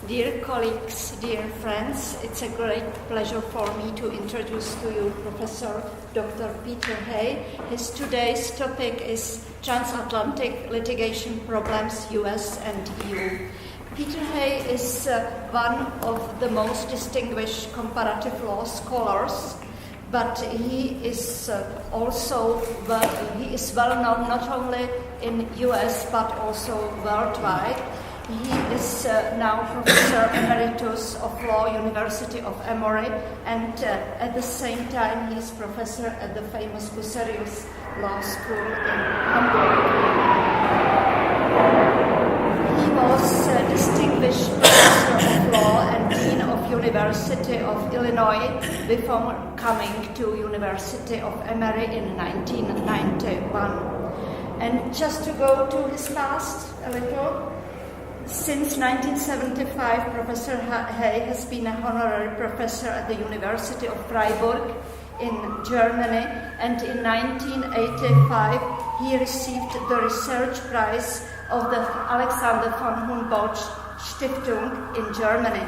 Dear colleagues, dear friends, it's a great pleasure for me to introduce to you Professor Dr. Peter Hay. His today's topic is Transatlantic Litigation Problems, US and EU. Peter Hay is one of the most distinguished comparative law scholars, but he is also well known not only in US but also worldwide. He is now Professor Emeritus of Law, University of Emory, and at the same time he is Professor at the famous Bucerius Law School in Hamburg. He was Distinguished Professor of Law and Dean of University of Illinois before coming to University of Emory in 1991. And just to go to his past a little, since 1975, Professor Hay has been a honorary professor at the University of Freiburg in Germany, and in 1985 he received the research prize of the Alexander von Humboldt Stiftung in Germany.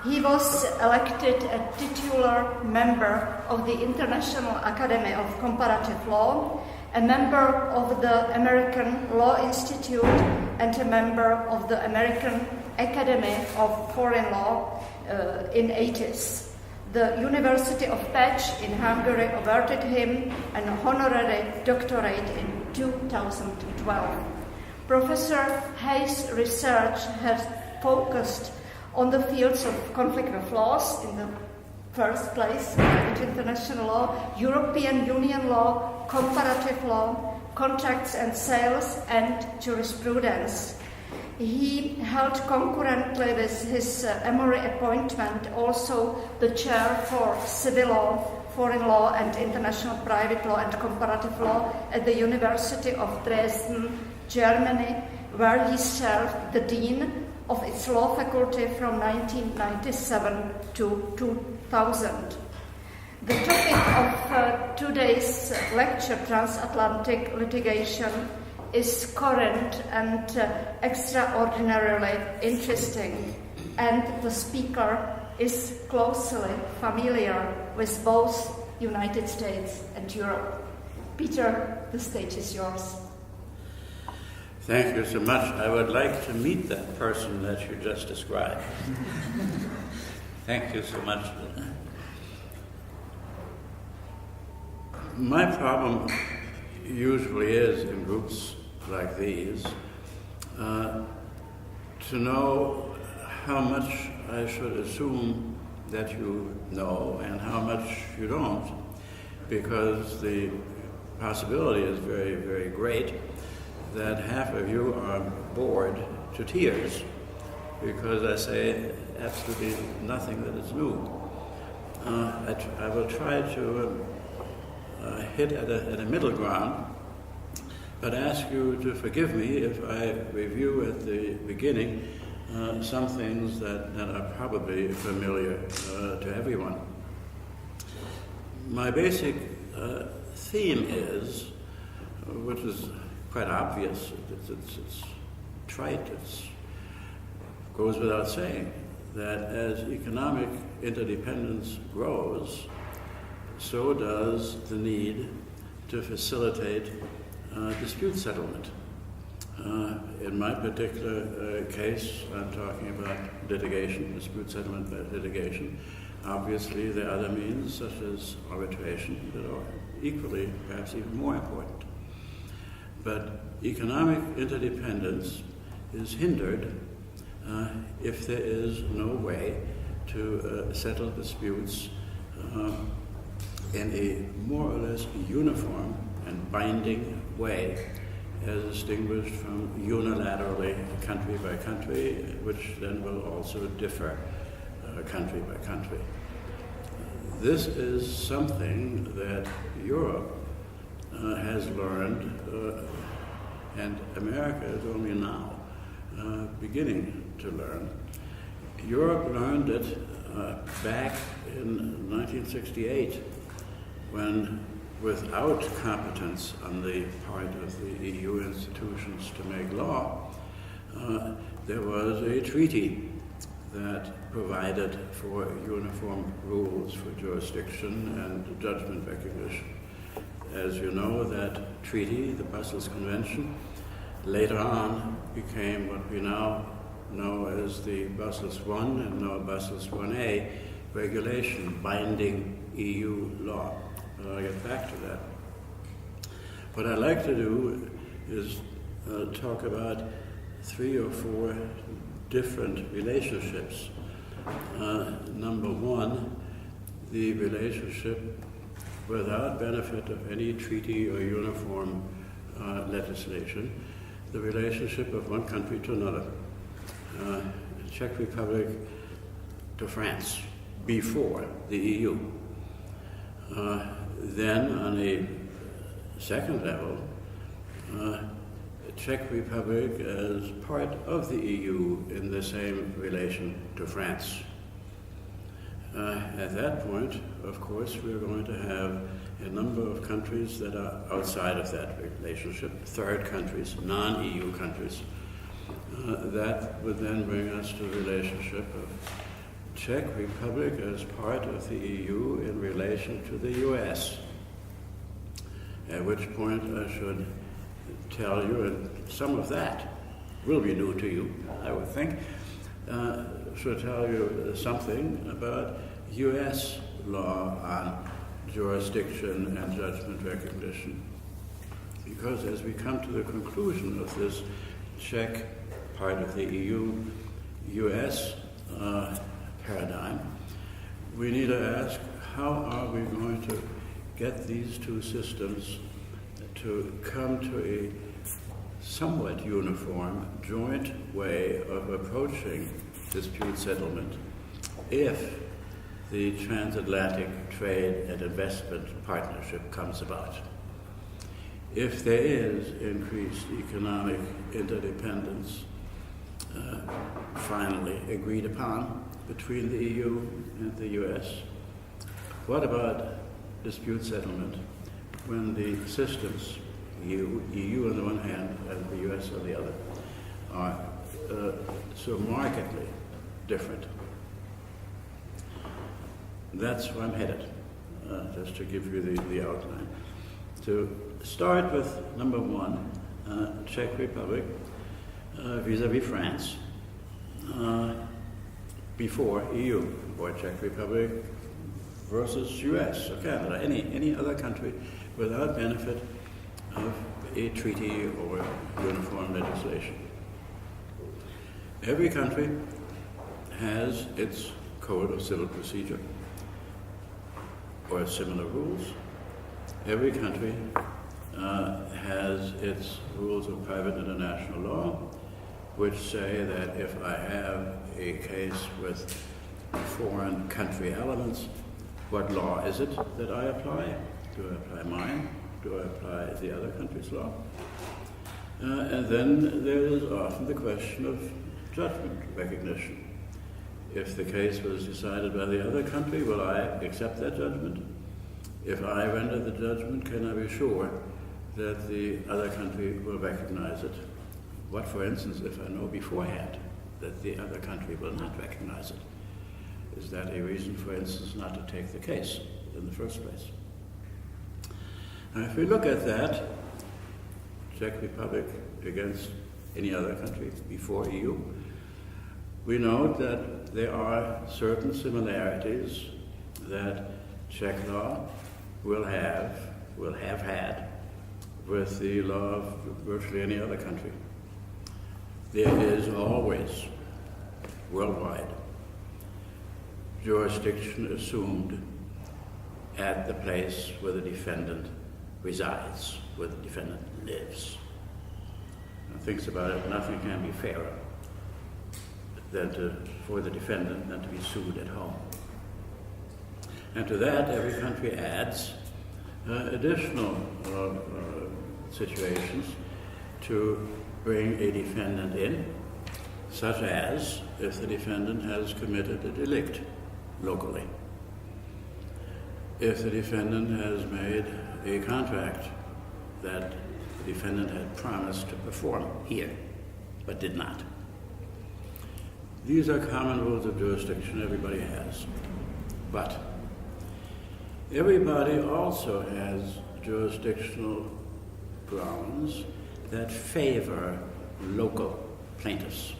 He was elected a titular member of the International Academy of Comparative Law, a member of the American Law Institute, and a member of the American Academy of Foreign Law in 80s. The University of Pécs in Hungary awarded him an honorary doctorate in 2012. Professor Hay's research has focused on the fields of conflict of laws in the first place, international law, European Union law, comparative law, contracts and sales, and jurisprudence. He held concurrently with his Emory appointment also the chair for civil law, foreign law, and international private law and comparative law at the University of Dresden, Germany, where he served the dean of its law faculty from 1997 to 2000. The topic of today's lecture, Transatlantic Litigation, is current and extraordinarily interesting, and the speaker is closely familiar with both United States and Europe. Peter, the stage is yours. Thank you so much. I would like to meet that person that you just described. Thank you so much. My problem usually is, in groups like these, to know how much I should assume that you know and how much you don't, because the possibility is very, very great that half of you are bored to tears because I say absolutely nothing that is new. I will try to hit at a middle ground, but ask you to forgive me if I review at the beginning some things that are probably familiar to everyone. My basic theme is, which is quite obvious, it's trite, it goes without saying, that as economic interdependence grows, so does the need to facilitate dispute settlement. In my particular case, I'm talking about litigation, dispute settlement litigation. Obviously, there are other means, such as arbitration, that are equally, perhaps even more important. But economic interdependence is hindered if there is no way to settle disputes in a more or less uniform and binding way, as distinguished from unilaterally country by country, which then will also differ country by country. This is something that Europe has learned, and America is only now beginning to learn. Europe learned it back in 1968, when, without competence on the part of the EU institutions to make law, there was a treaty that provided for uniform rules for jurisdiction and judgment recognition. As you know, that treaty, the Brussels Convention, later on became what we now know as the Brussels I and now Brussels Ia regulation, binding EU law. But I'll get back to that. What I'd like to do is talk about 3 or 4 different relationships. Number 1, the relationship without benefit of any treaty or uniform legislation, the relationship of one country to another. Czech Republic to France before the EU. Then on a second level, Czech Republic as part of the EU in the same relation to France. At that point, of course, we're going to have a number of countries that are outside of that relationship, third countries, non-EU countries. That would then bring us to the relationship of Czech Republic as part of the EU in relation to the US. At which point I should tell you, and some of that will be new to you, I would think, should tell you something about US law on jurisdiction and judgment recognition. Because as we come to the conclusion of this Czech part of the EU-US paradigm, we need to ask, how are we going to get these two systems to come to a somewhat uniform, joint way of approaching dispute settlement if the Transatlantic Trade and Investment Partnership comes about? If there is increased economic interdependence finally agreed upon between the EU and the US, what about dispute settlement when the systems, EU on the one hand and the US on the other, are so markedly different? That's where I'm headed, just to give you the outline. To start with number 1, Czech Republic vis-à-vis France before EU, or Czech Republic versus US or Canada, any other country without benefit of a treaty or uniform legislation. Every country has its code of civil procedure or similar rules. Every country has its rules of private international law, which say that if I have a case with foreign country elements, what law is it that I apply? Do I apply mine? Do I apply the other country's law? And then there is often the question of judgment recognition. If the case was decided by the other country, will I accept that judgment? If I render the judgment, can I be sure that the other country will recognize it? What, for instance, if I know beforehand that the other country will not recognize it? Is that a reason, for instance, not to take the case in the first place? Now, if we look at that, Czech Republic against any other country before EU, we note that there are certain similarities that Czech law will have had with the law of virtually any other country. There is always, worldwide, jurisdiction assumed at the place where the defendant resides, where the defendant lives. Now, thinks about it, nothing can be fairer for the defendant than to be sued at home. And to that, every country adds additional situations to bring a defendant in, such as if the defendant has committed a delict locally, if the defendant has made a contract that the defendant had promised to perform here, but did not. These are common rules of jurisdiction everybody has. But everybody also has jurisdictional grounds that favor local plaintiffs.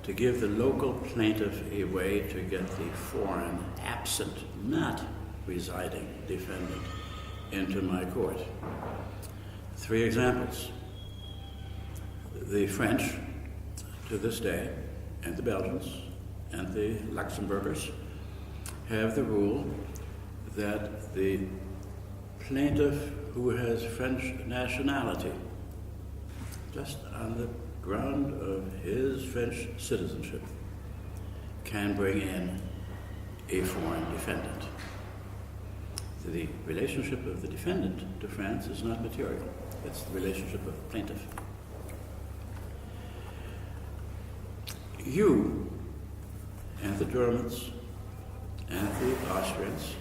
To give the local plaintiff a way to get the foreign, absent, not residing defendant into my court. 3 examples. The French, to this day, and the Belgians, and the Luxembourgers have the rule that the plaintiff who has French nationality, just on the ground of his French citizenship, can bring in a foreign defendant. The relationship of the defendant to France is not material. It's the relationship of the plaintiff. You and the Germans and the Austrians,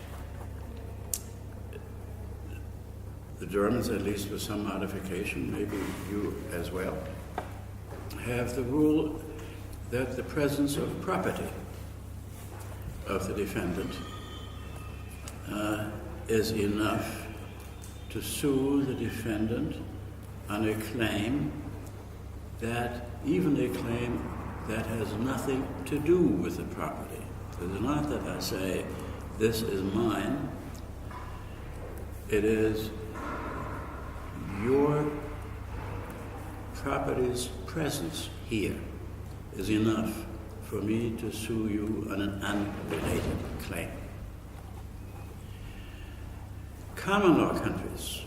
the Germans at least with some modification, maybe you as well, have the rule that the presence of property of the defendant is enough to sue the defendant on a claim that, even a claim that has nothing to do with the property. It is not that I say, this is mine. It is your property's presence here is enough for me to sue you on an unrelated claim. Common law countries,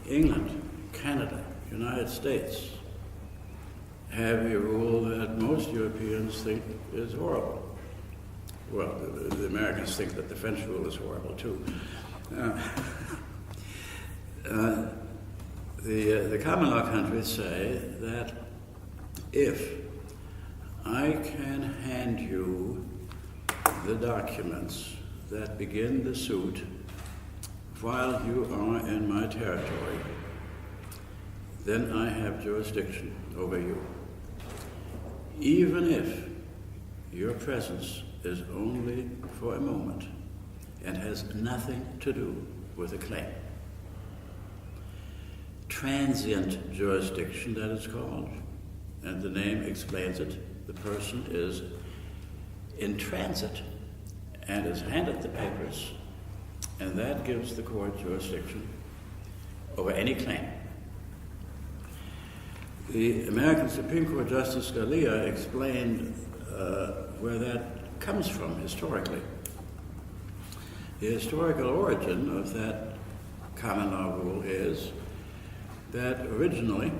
England, Canada, United States, have a rule that most Europeans think is horrible. Well, the Americans think that the French rule is horrible too. The common law countries say that if I can hand you the documents that begin the suit while you are in my territory, then I have jurisdiction over you, even if your presence is only for a moment and has nothing to do with a claim. Transient jurisdiction, that is called, and the name explains it. The person is in transit and is handed the papers, and that gives the court jurisdiction over any claim. The American Supreme Court Justice Scalia explained where that comes from historically. The historical origin of that common law rule is that originally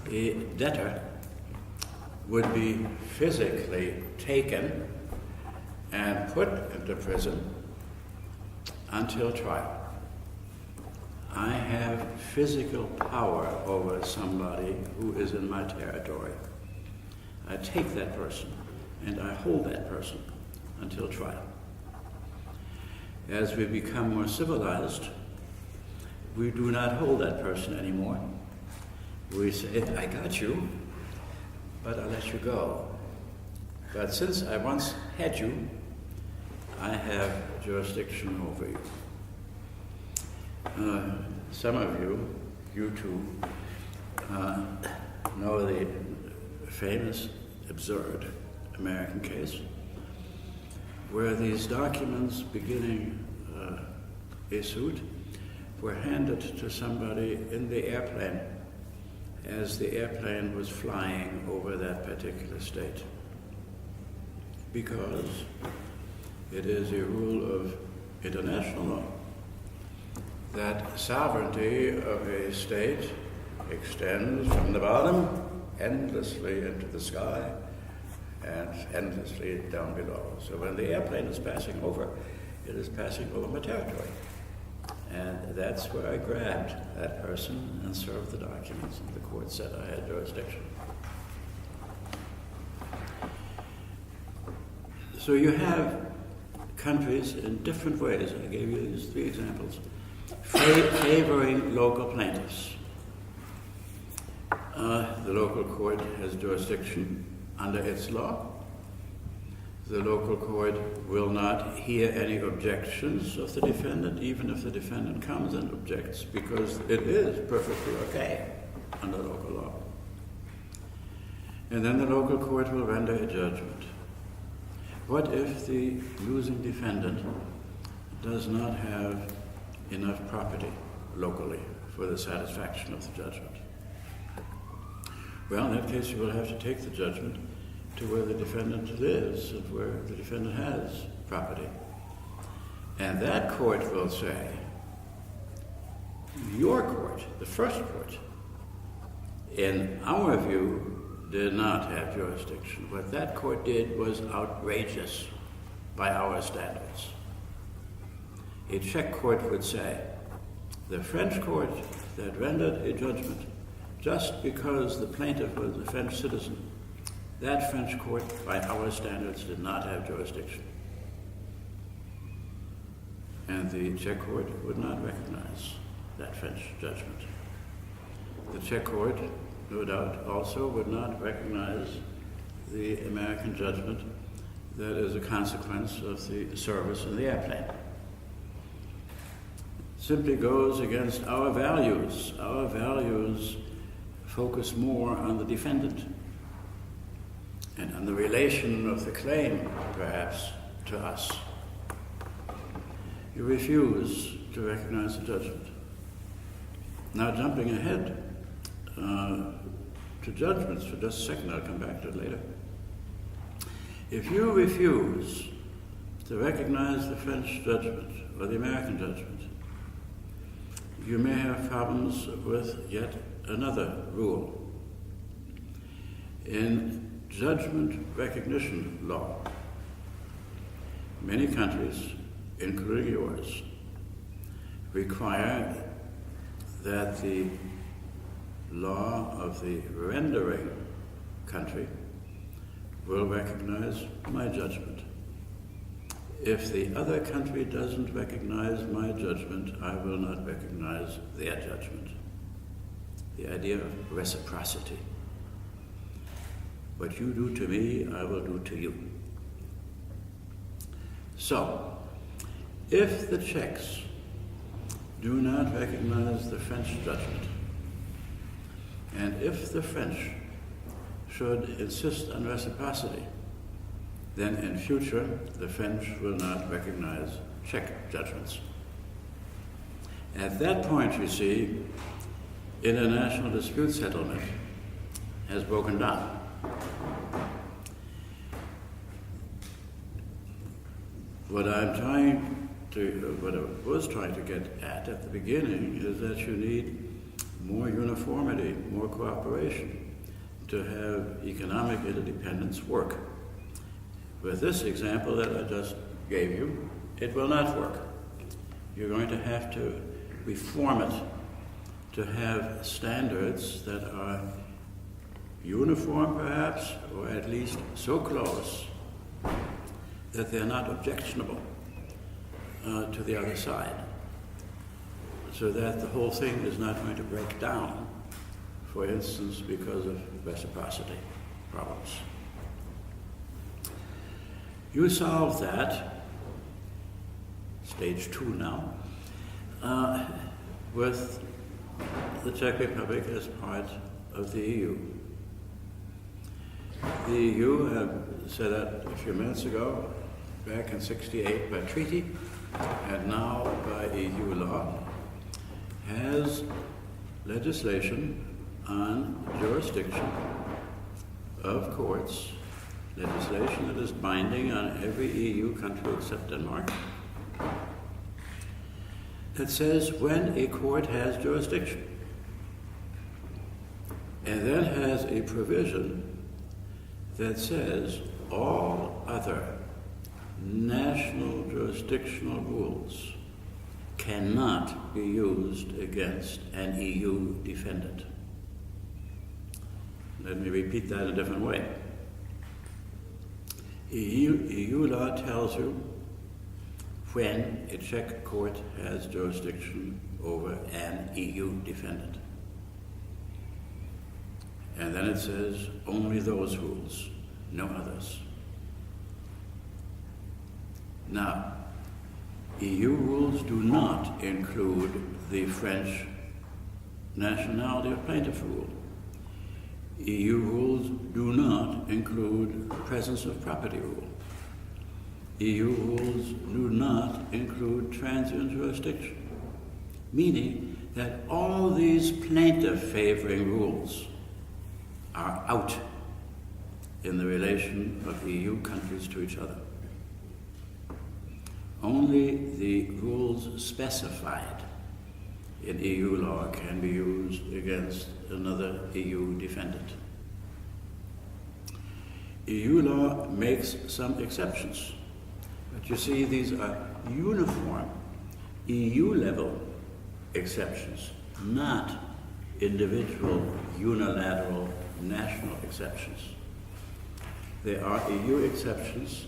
a debtor would be physically taken and put into prison until trial. I have physical power over somebody who is in my territory. I take that person and I hold that person until trial. As we become more civilized, we do not hold that person anymore. We say, I got you, but I'll let you go. But since I once had you, I have jurisdiction over you. Some of you two, know the famous, absurd American case where these documents beginning a suit were handed to somebody in the airplane as the airplane was flying over that particular state, because it is a rule of international law that sovereignty of a state extends from the bottom endlessly into the sky and endlessly down below. So when the airplane is passing over, it is passing over my territory. And that's where I grabbed that person and served the documents, and the court said I had jurisdiction. So you have countries in different ways, I gave you these 3 examples, favoring local plaintiffs. the local court has jurisdiction under its law. The local court will not hear any objections of the defendant, even if the defendant comes and objects, because it is perfectly okay under local law. And then the local court will render a judgment. What if the losing defendant does not have enough property locally for the satisfaction of the judgment? Well, in that case, you will have to take the judgment to where the defendant lives and where the defendant has property. And that court will say, your court, the first court, in our view, did not have jurisdiction. What that court did was outrageous by our standards. A Czech court would say, the French court that rendered a judgment just because the plaintiff was a French citizen, that French court, by our standards, did not have jurisdiction. And the Czech court would not recognize that French judgment. The Czech court, no doubt, also would not recognize the American judgment that is a consequence of the service in the airplane. Simply goes against our values. Our values focus more on the defendant and on the relation of the claim, perhaps, to us. You refuse to recognize the judgment. Now, jumping ahead to judgments for just a second, I'll come back to it later. If you refuse to recognize the French judgment or the American judgment, you may have problems with yet another rule. In judgment recognition law, many countries, including yours, require that the law of the rendering country will recognize my judgment. If the other country doesn't recognize my judgment, I will not recognize their judgment. The idea of reciprocity. What you do to me, I will do to you. So, if the Czechs do not recognize the French judgment, and if the French should insist on reciprocity, then in future the French will not recognize Czech judgments. At that point, you see, international dispute settlement has broken down. What I was trying to get at the beginning is that you need more uniformity, more cooperation to have economic interdependence work. With this example that I just gave you, it will not work. You're going to have to reform it to have standards that are uniform, perhaps, or at least so close that they're not objectionable to the other side, so that the whole thing is not going to break down, for instance, because of reciprocity problems. You solve that, stage 2 now, with the Czech Republic as part of the EU. The EU set up a few minutes ago, back in '68 by treaty, and now by EU law, has legislation on jurisdiction of courts, legislation that is binding on every EU country except Denmark, that says when a court has jurisdiction, and then has a provision that says all other national jurisdictional rules cannot be used against an EU defendant. Let me repeat that a different way. EU law tells you when a Czech court has jurisdiction over an EU defendant. And then it says only those rules, no others. Now, EU rules do not include the French nationality of plaintiff rule. EU rules do not include presence of property rule. EU rules do not include transient jurisdiction, meaning that all these plaintiff-favoring rules are out in the relation of EU countries to each other. Only the rules specified in EU law can be used against another EU defendant. EU law makes some exceptions, but you see these are uniform EU-level exceptions, not individual, unilateral, national exceptions. There are EU exceptions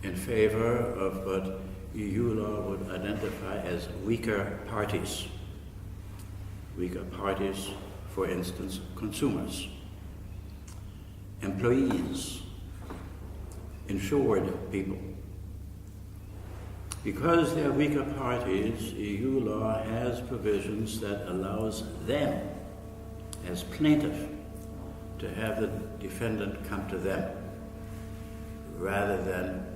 in favor of what EU law would identify as weaker parties. Weaker parties, for instance, consumers, employees, insured people. Because they're weaker parties, EU law has provisions that allows them, as plaintiff, to have the defendant come to them, rather than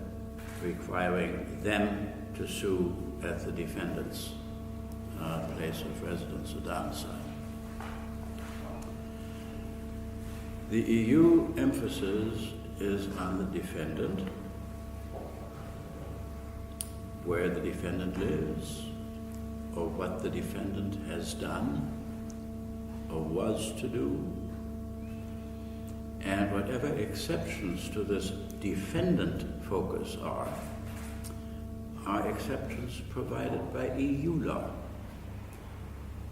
requiring them to sue at the defendant's place of residence or domicile. The EU emphasis is on the defendant, where the defendant lives, or what the defendant has done, or was to do, and whatever exceptions to this defendant focus are exceptions provided by EU law,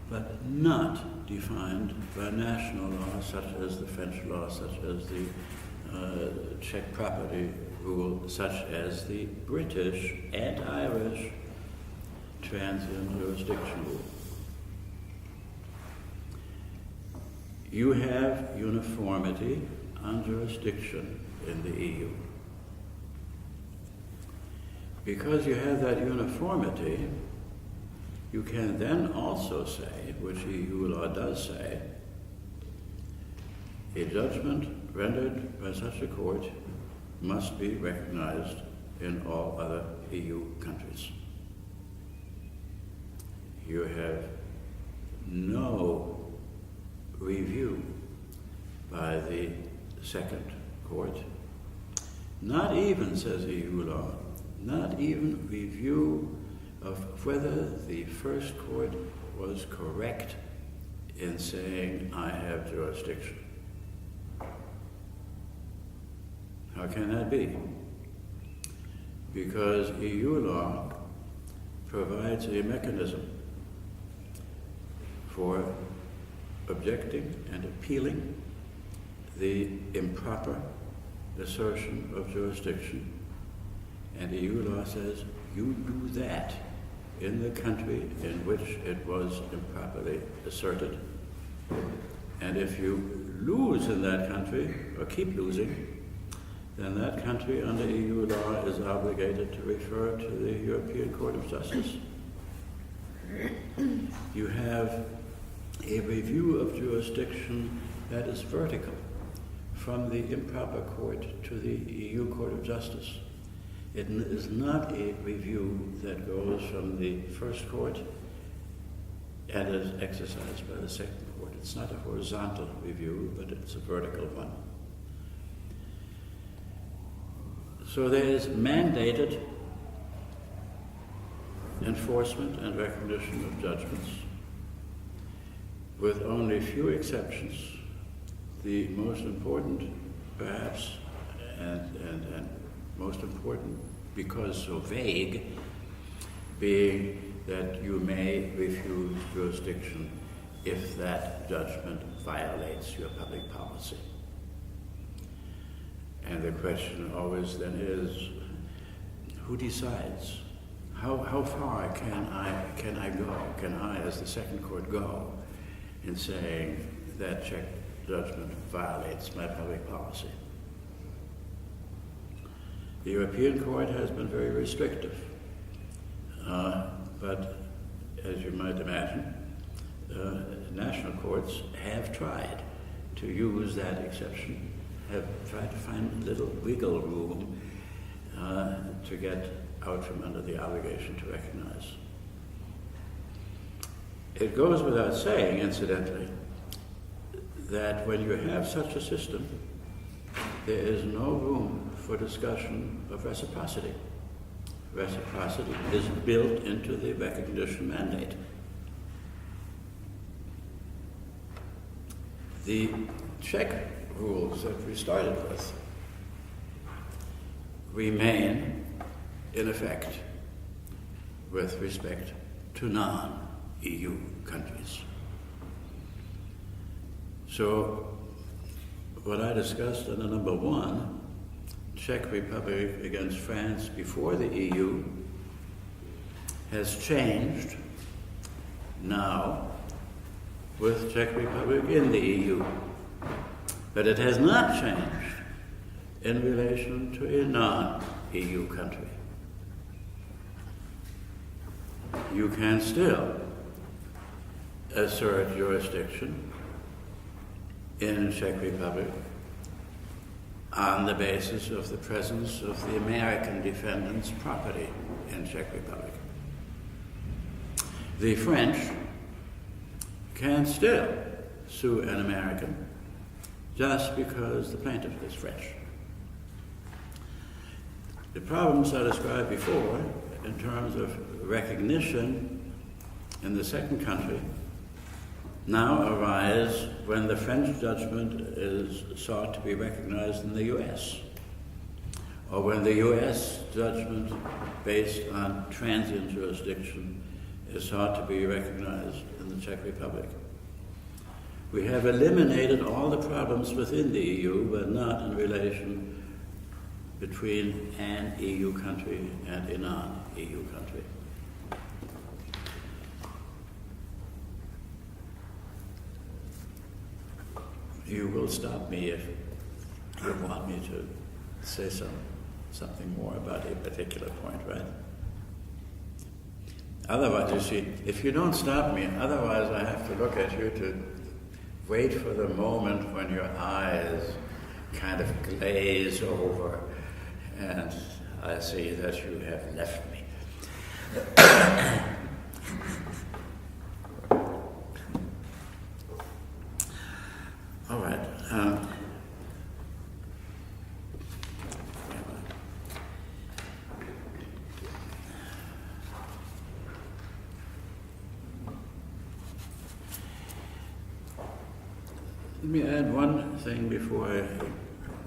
but not defined by national law, such as the French law, such as the Czech property rule, such as the British and Irish transient jurisdiction rule. You have uniformity on jurisdiction in the EU. Because you have that uniformity, you can then also say, which EU law does say, a judgment rendered by such a court must be recognized in all other EU countries. You have no review by the second court, not even, says EU law, not even review of whether the first court was correct in saying, I have jurisdiction. How can that be? Because EU law provides a mechanism for objecting and appealing the improper assertion of jurisdiction. And EU law says you do that in the country in which it was improperly asserted. And if you lose in that country, or keep losing, then that country under EU law is obligated to refer to the European Court of Justice. You have a review of jurisdiction that is vertical, from the improper court to the EU Court of Justice. It is not a review that goes from the first court and is exercised by the second court. It's not a horizontal review, but it's a vertical one. So there is mandated enforcement and recognition of judgments, with only few exceptions. The most important, perhaps, and most important because so vague, being that you may refuse jurisdiction if that judgment violates your public policy. And the question always then is, who decides? How far can I go? Can I, as the second court, go in saying that Czech judgment violates my public policy. The European Court has been very restrictive, but as you might imagine, national courts have tried to use that exception, have tried to find a little wiggle room to get out from under the obligation to recognize. It goes without saying, incidentally, that when you have such a system, there is no room for discussion of reciprocity. Reciprocity is built into the recognition mandate. The Czech rules that we started with remain in effect with respect to non-EU countries. So what I discussed under number 1, Czech Republic against France before the EU, has changed now with Czech Republic in the EU. But it has not changed in relation to a non-EU country. You can still assert jurisdiction in Czech Republic on the basis of the presence of the American defendant's property in Czech Republic. The French can still sue an American just because the plaintiff is French. The problems I described before in terms of recognition in the second country now arise when the French judgment is sought to be recognized in the US, or when the US judgment based on transient jurisdiction is sought to be recognized in the Czech Republic. We have eliminated all the problems within the EU, but not in relation between an EU country and a non-EU country. You will stop me if you want me to say something more about a particular point, right? Otherwise, you see, if you don't stop me, otherwise I have to look at you to wait for the moment when your eyes kind of glaze over and I see that you have left me. All right. Let me add one thing before I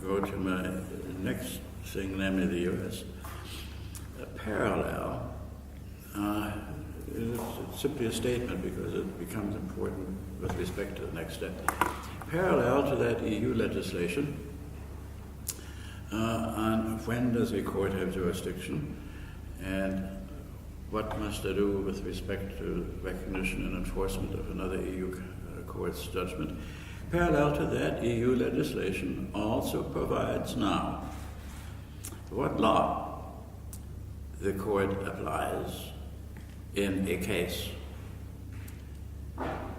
go to my next thing, namely the U.S. A parallel. It's simply a statement because it becomes important with respect to the next step. Parallel to that EU legislation on when does a court have jurisdiction and what must it do with respect to recognition and enforcement of another EU court's judgment. Parallel to that, EU legislation also provides now what law the court applies in a case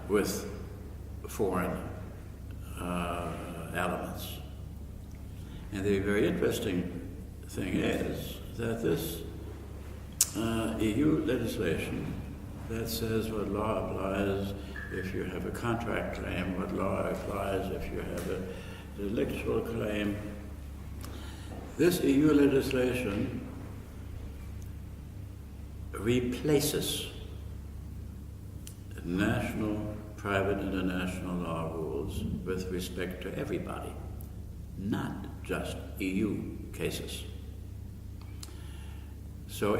with foreign elements. And the very interesting thing is that this EU legislation that says what law applies if you have a contract claim, what law applies if you have a delictual claim. This EU legislation replaces national, private, international law rules with respect to everybody, not just EU cases. So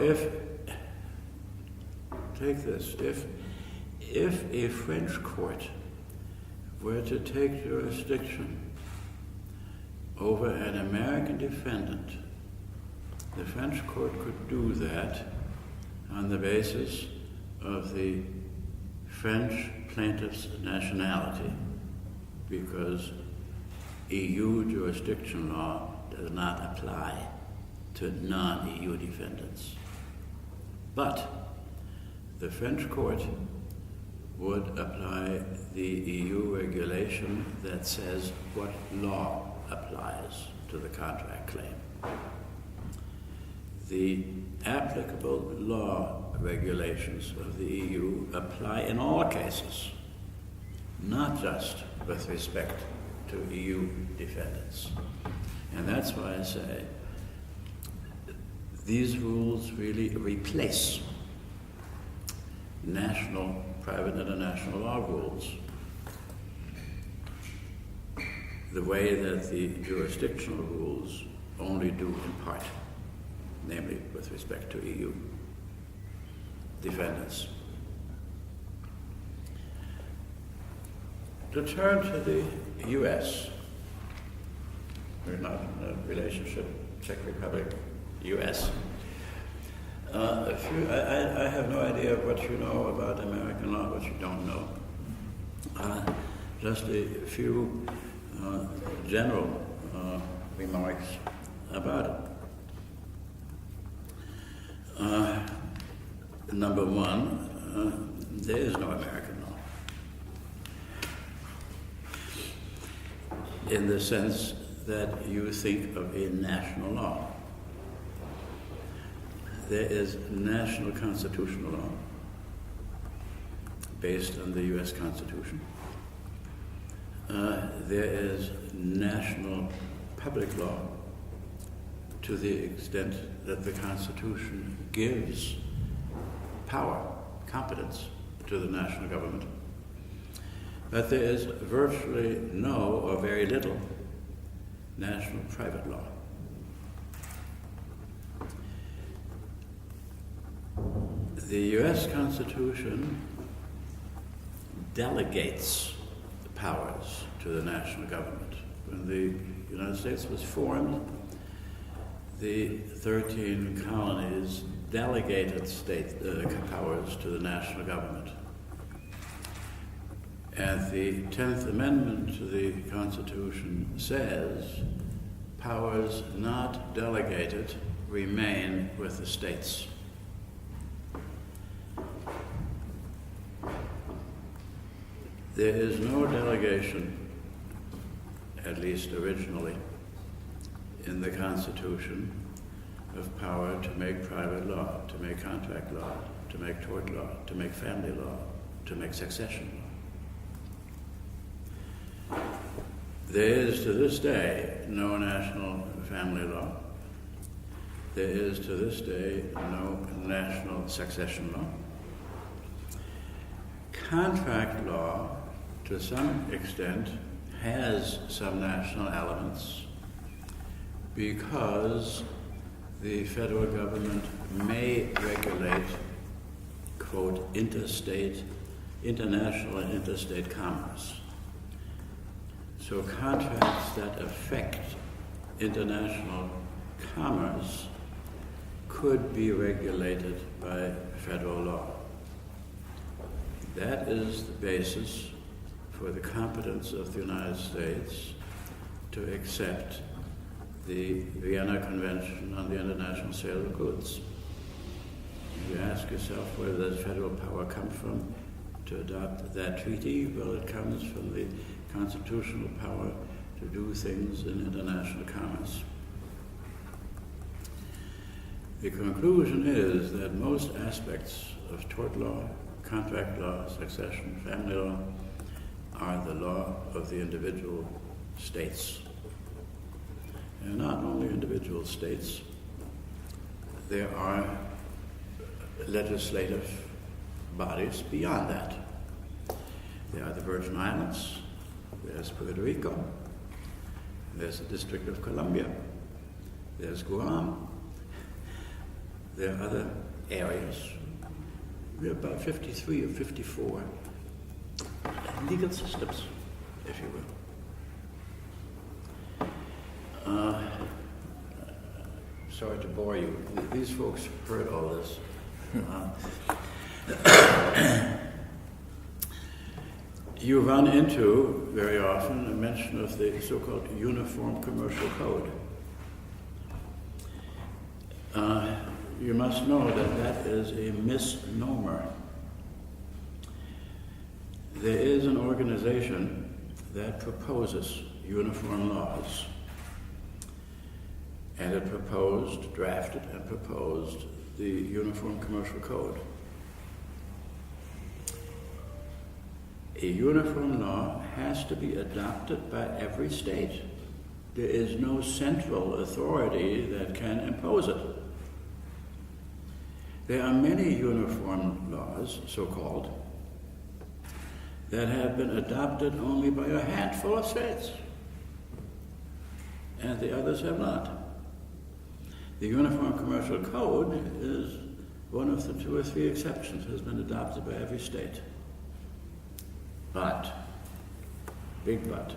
take this, if a French court were to take jurisdiction over an American defendant, the French court could do that on the basis of the French plaintiff's nationality because EU jurisdiction law does not apply to non-EU defendants. But the French court would apply the EU regulation that says what law applies to the contract claim. The applicable law regulations of the EU apply in all cases, not just with respect to EU defendants. And that's why I say these rules really replace national, private international law rules the way that the jurisdictional rules only do in part, namely with respect to EU defendants. To turn to the US, we're not in a relationship, Czech Republic, US. I have no idea what you know about American law, what you don't know. Just a few general remarks about it. Number one, there is no American law, in the sense that you think of a national law. There is national constitutional law based on the US Constitution. There is national public law to the extent that the Constitution gives power, competence to the national government. But there is virtually no or very little national private law. The US Constitution delegates powers to the national government. When the United States was formed, the 13 colonies delegated state powers to the national government. And the 10th Amendment to the Constitution says powers not delegated remain with the states. There is no delegation, at least originally, in the Constitution of power to make private law, to make contract law, to make tort law, to make family law, to make succession law. There is to this day no national family law. There is to this day no national succession law. Contract law, to some extent, has some national elements because the federal government may regulate, quote, international and interstate commerce. So contracts that affect international commerce could be regulated by federal law. That is the basis for the competence of the United States to accept the Vienna Convention on the International Sale of Goods. You ask yourself, where does federal power come from to adopt that treaty? Well, it comes from the constitutional power to do things in international commerce. The conclusion is that most aspects of tort law, contract law, succession, family law, are the law of the individual states. And not only individual states, there are legislative bodies beyond that. There are the Virgin Islands, there's Puerto Rico, there's the District of Columbia, there's Guam, there are other areas. There are about 53 or 54 legal systems, if you will. Sorry to bore you. These folks heard all this. you run into, very often, a mention of the so-called Uniform Commercial Code. You must know that that is a misnomer. There is an organization that proposes uniform laws, and it drafted and proposed the Uniform Commercial Code. A uniform law has to be adopted by every state. There is no central authority that can impose it. There are many uniform laws, so-called, that have been adopted only by a handful of states, and the others have not. The Uniform Commercial Code is one of the 2 or 3 exceptions, has been adopted by every state. But, big but,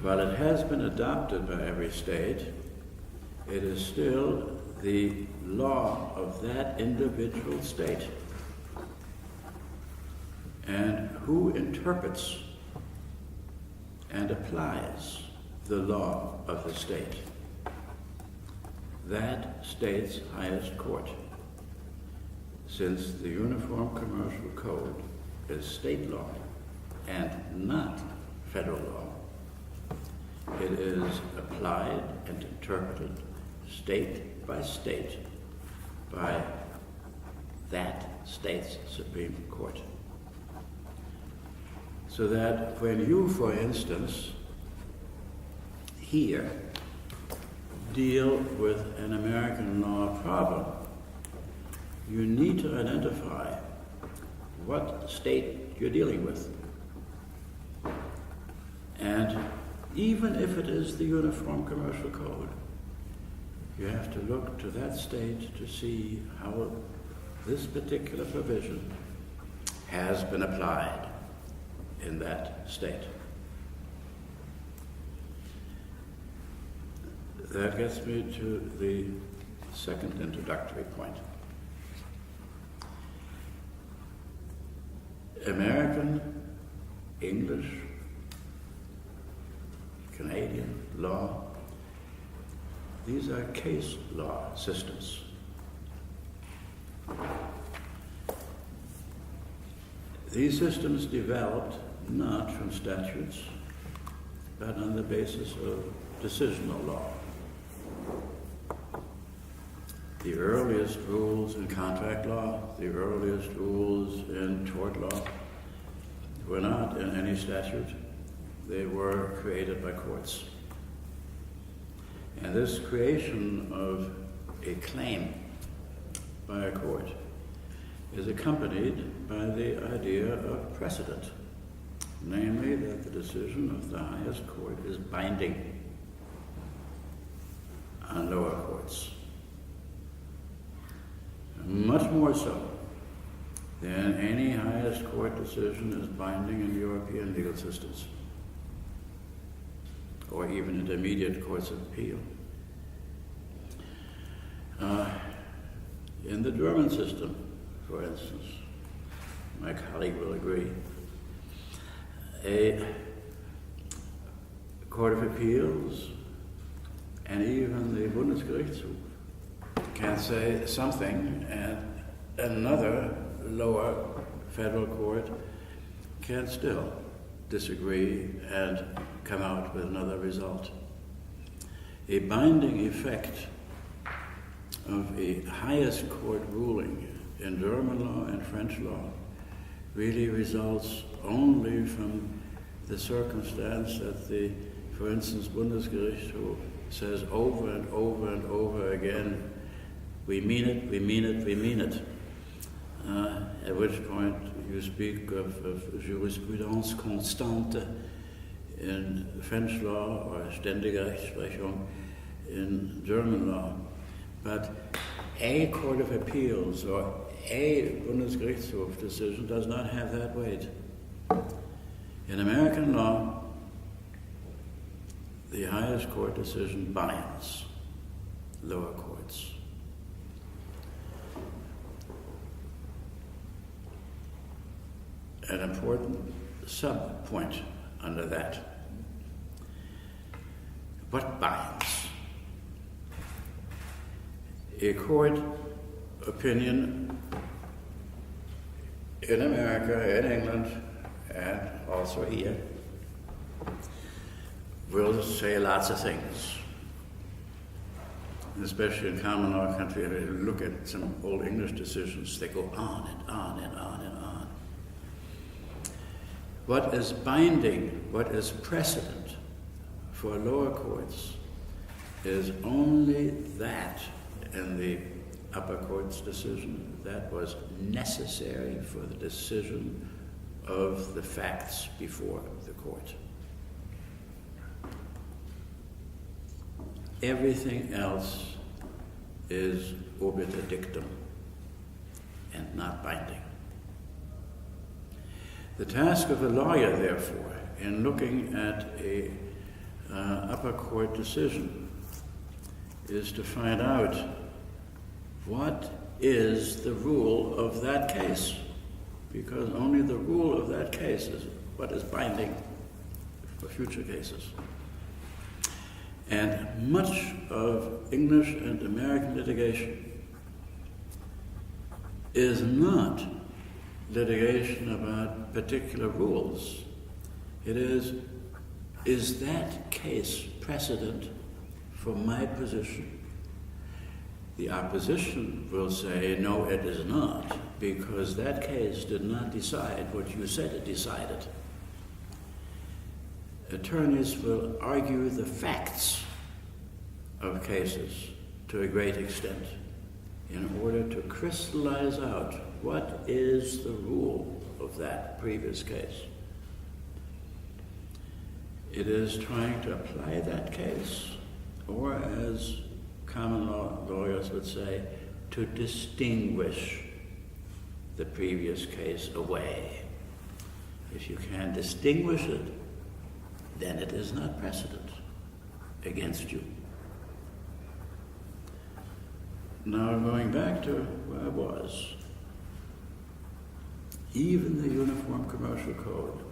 while it has been adopted by every state, it is still the law of that individual state. And who interprets and applies the law of the state? That state's highest court. Since the Uniform Commercial Code is state law and not federal law, it is applied and interpreted state by state by that state's Supreme Court. So that when you, for instance, here deal with an American law problem, you need to identify what state you're dealing with. And even if it is the Uniform Commercial Code, you have to look to that state to see how this particular provision has been applied in that state. That gets me to the second introductory point. American, English, Canadian law, these are case law systems. These systems developed not from statutes, but on the basis of decisional law. The earliest rules in contract law, the earliest rules in tort law were not in any statute. They were created by courts. And this creation of a claim by a court is accompanied by the idea of precedent, namely that the decision of the highest court is binding on lower courts. Much more so than any highest court decision is binding in European legal systems, or even intermediate courts of appeal. In the German system, for instance, my colleague will agree, a Court of Appeals and even the Bundesgerichtshof can say something and another lower federal court can still disagree and come out with another result. A binding effect of a highest court ruling in German law and French law really results only from the circumstance that the, for instance, Bundesgerichtshof says over and over and over again, we mean it, we mean it, we mean it. At which point you speak of jurisprudence constante in French law or ständige Rechtsprechung in German law. But a Court of Appeals or a Bundesgerichtshof decision does not have that weight. In American law, the highest court decision binds lower courts. an important sub-point under that. What binds? A court opinion in America, in England, and also here, will say lots of things. Especially in common law country, if you look at some old English decisions, they go on and on and on and on. What is binding, what is precedent for lower courts is only that in the upper court's decision that was necessary for the decision of the facts before the court. Everything else is obiter dictum and not binding. The task of a lawyer, therefore, in looking at a upper court decision is to find out what is the rule of that case, because only the rule of that case is what is binding for future cases. And much of English and American litigation is not litigation about particular rules. It is that case precedent for my position? The opposition will say, no, it is not, because that case did not decide what you said it decided. Attorneys will argue the facts of cases to a great extent in order to crystallize out what is the rule of that previous case. It is trying to apply that case, or as common law lawyers would say, to distinguish the previous case away. If you can distinguish it, then it is not precedent against you. Now, going back to where I was, even the Uniform Commercial Code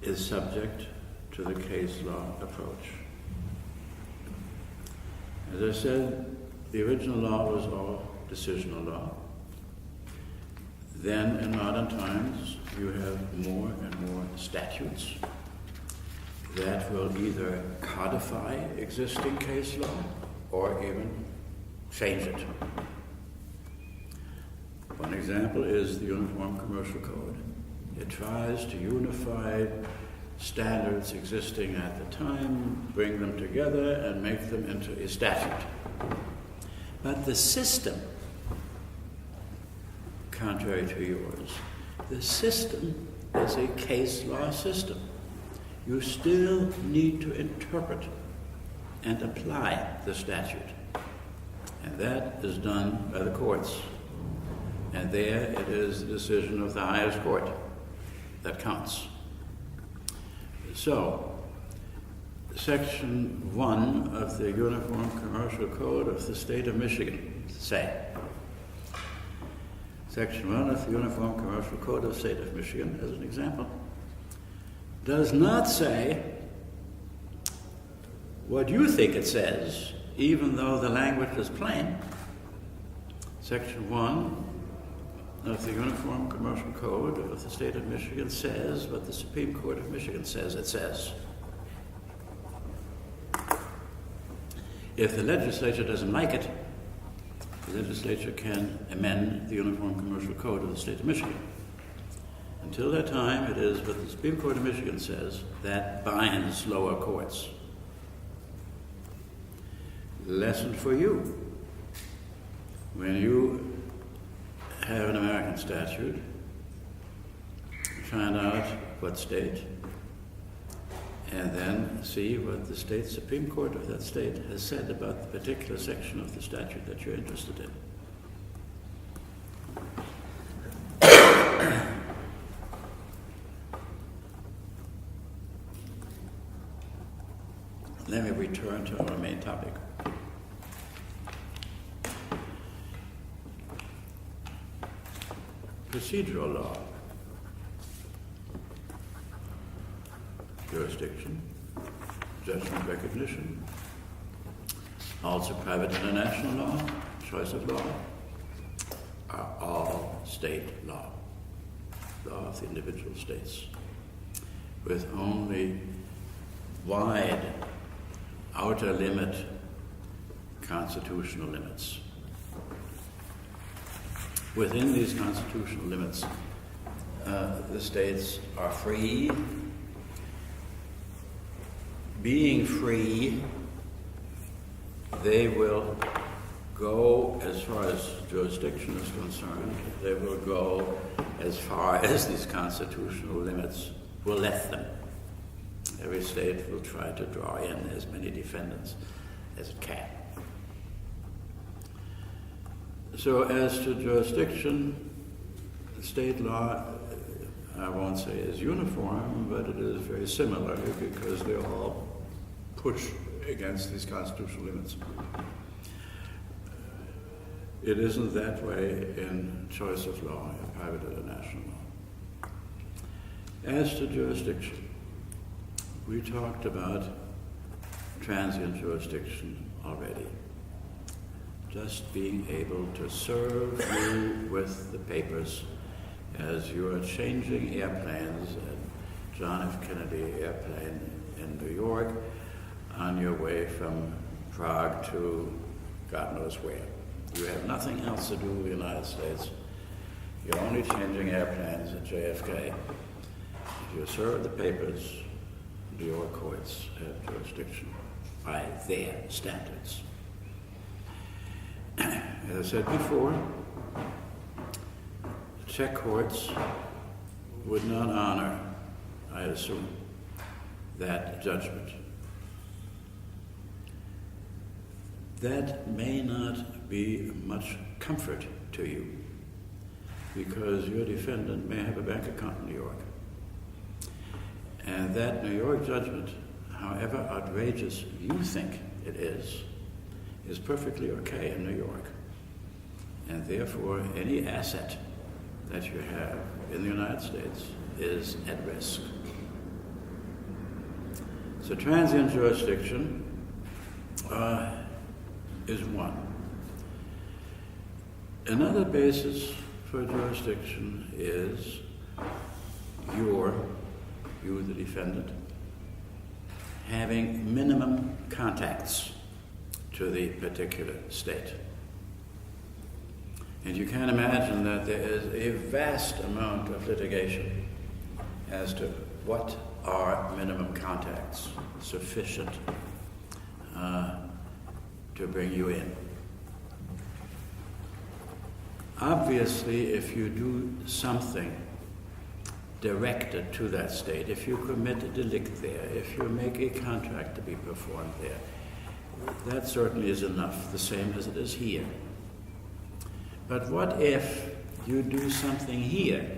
is subject to the case law approach. As I said, the original law was all decisional law. Then, in modern times, you have more and more statutes that will either codify existing case law or even change it. One example is the Uniform Commercial Code. It tries to unify standards existing at the time, bring them together, and make them into a statute. But the system, contrary to yours, the system is a case law system. You still need to interpret and apply the statute. And that is done by the courts. And there it is the decision of the highest court that counts. So, Section 1 of the Uniform Commercial Code of the State of Michigan, say. Section 1 of the Uniform Commercial Code of the State of Michigan, as an example, does not say what you think it says, even though the language is plain. Section 1 of the Uniform Commercial Code of the State of Michigan says what the Supreme Court of Michigan says it says. If the legislature doesn't like it, the legislature can amend the Uniform Commercial Code of the State of Michigan. Until that time, it is what the Supreme Court of Michigan says that binds lower courts. Lesson for you. When you have an American statute, find out what state, and then see what the state Supreme Court of that state has said about the particular section of the statute that you're interested in. Let me return to our main topic. procedural law, jurisdiction, judgment recognition, also private international law, choice of law, are all state law of the individual states, with only wide outer limit constitutional limits. Within these constitutional limits, the states are free. Being free, they will go, as far as jurisdiction is concerned, they will go as far as these constitutional limits will let them. Every state will try to draw in as many defendants as it can. So as to jurisdiction, state law, I won't say is uniform, but it is very similar because they all push against these constitutional limits. It isn't that way in choice of law, in private international law. As to jurisdiction, we talked about transient jurisdiction already. Just being able to serve you with the papers as you are changing airplanes at John F. Kennedy Airplane in New York on your way from Prague to God knows where. You have nothing else to do in the United States. You're only changing airplanes at JFK. You serve the papers, your courts have jurisdiction by their standards. As I said before, Czech courts would not honor, I assume, that judgment. That may not be much comfort to you, because your defendant may have a bank account in New York. And that New York judgment, however outrageous you think it is perfectly okay in New York. And therefore, any asset that you have in the United States is at risk. So transient jurisdiction is one. Another basis for jurisdiction is you, the defendant, having minimum contacts to the particular state. And you can imagine that there is a vast amount of litigation as to what are minimum contacts sufficient to bring you in. Obviously, if you do something directed to that state, if you commit a delict there, if you make a contract to be performed there, that certainly is enough, the same as it is here. But what if you do something here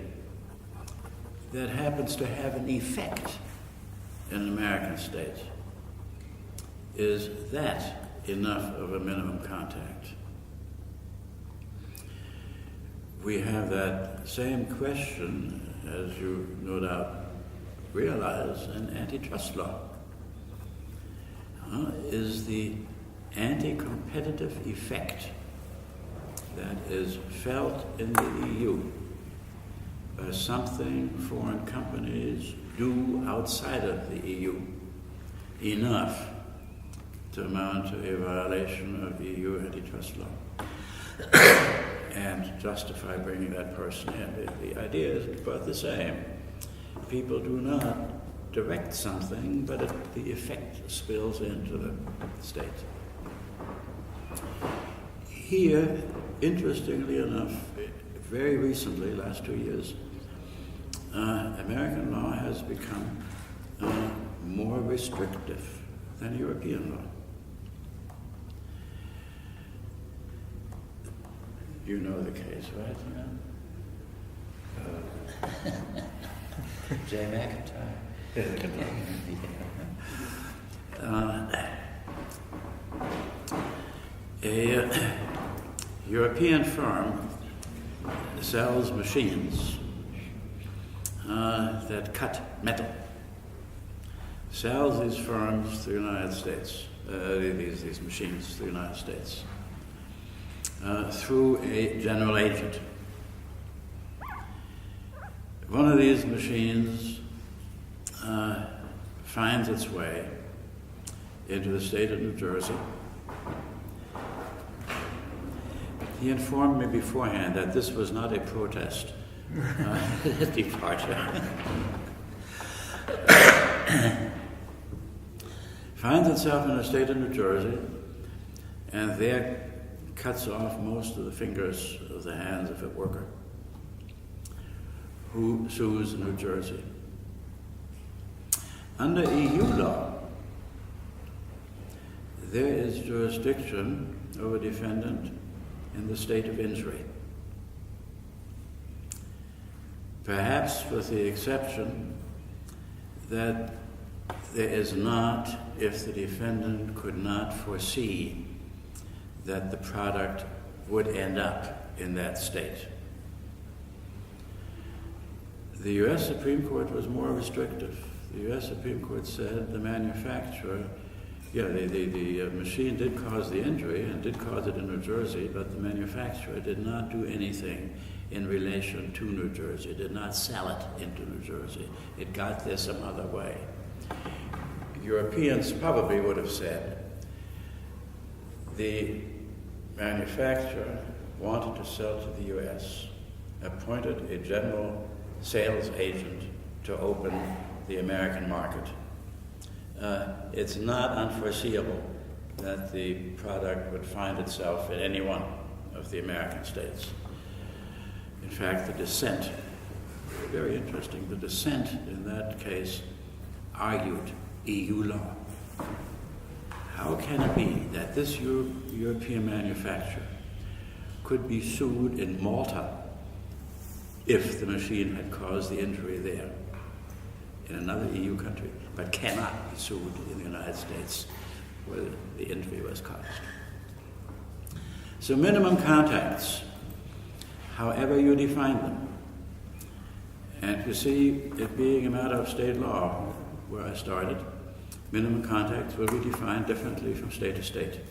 that happens to have an effect in an American state? Is that enough of a minimum contact? We have that same question, as you no doubt realize, in antitrust law. Is the anti-competitive effect that is felt in the EU by something foreign companies do outside of the EU enough to amount to a violation of EU antitrust law and justify bringing that person in? The idea is both the same. People do not direct something, but the effect spills into the state. Here, interestingly enough, very recently, last 2 years, American law has become more restrictive than European law. You know the case, right? Jay McIntyre. A European firm sells machines that cut metal, sells these firms to the United States, these machines to the United States, through a general agent. One of these machines finds its way into the state of New Jersey. He informed me beforehand that this was not a protest departure. Finds itself in the state of New Jersey, and there cuts off most of the fingers of the hands of a worker who sues New Jersey. Under EU law, there is jurisdiction over defendant in the state of injury. Perhaps with the exception that there is not if the defendant could not foresee that the product would end up in that state. The U.S. Supreme Court was more restrictive. The U.S. Supreme Court said the manufacturer, the machine did cause the injury and did cause it in New Jersey, but the manufacturer did not do anything in relation to New Jersey, did not sell it into New Jersey. It got there some other way. Europeans probably would have said the manufacturer wanted to sell to the U.S., appointed a general sales agent to open the American market. It's not unforeseeable that the product would find itself in any one of the American states. In fact, the dissent, very interesting, the dissent in that case argued EU law. How can it be that this European manufacturer could be sued in Malta if the machine had caused the injury there in another EU country, but cannot be sued in the United States where the injury was caused? So minimum contacts, however you define them, and you see it being a matter of state law where I started, minimum contacts will be defined differently from state to state.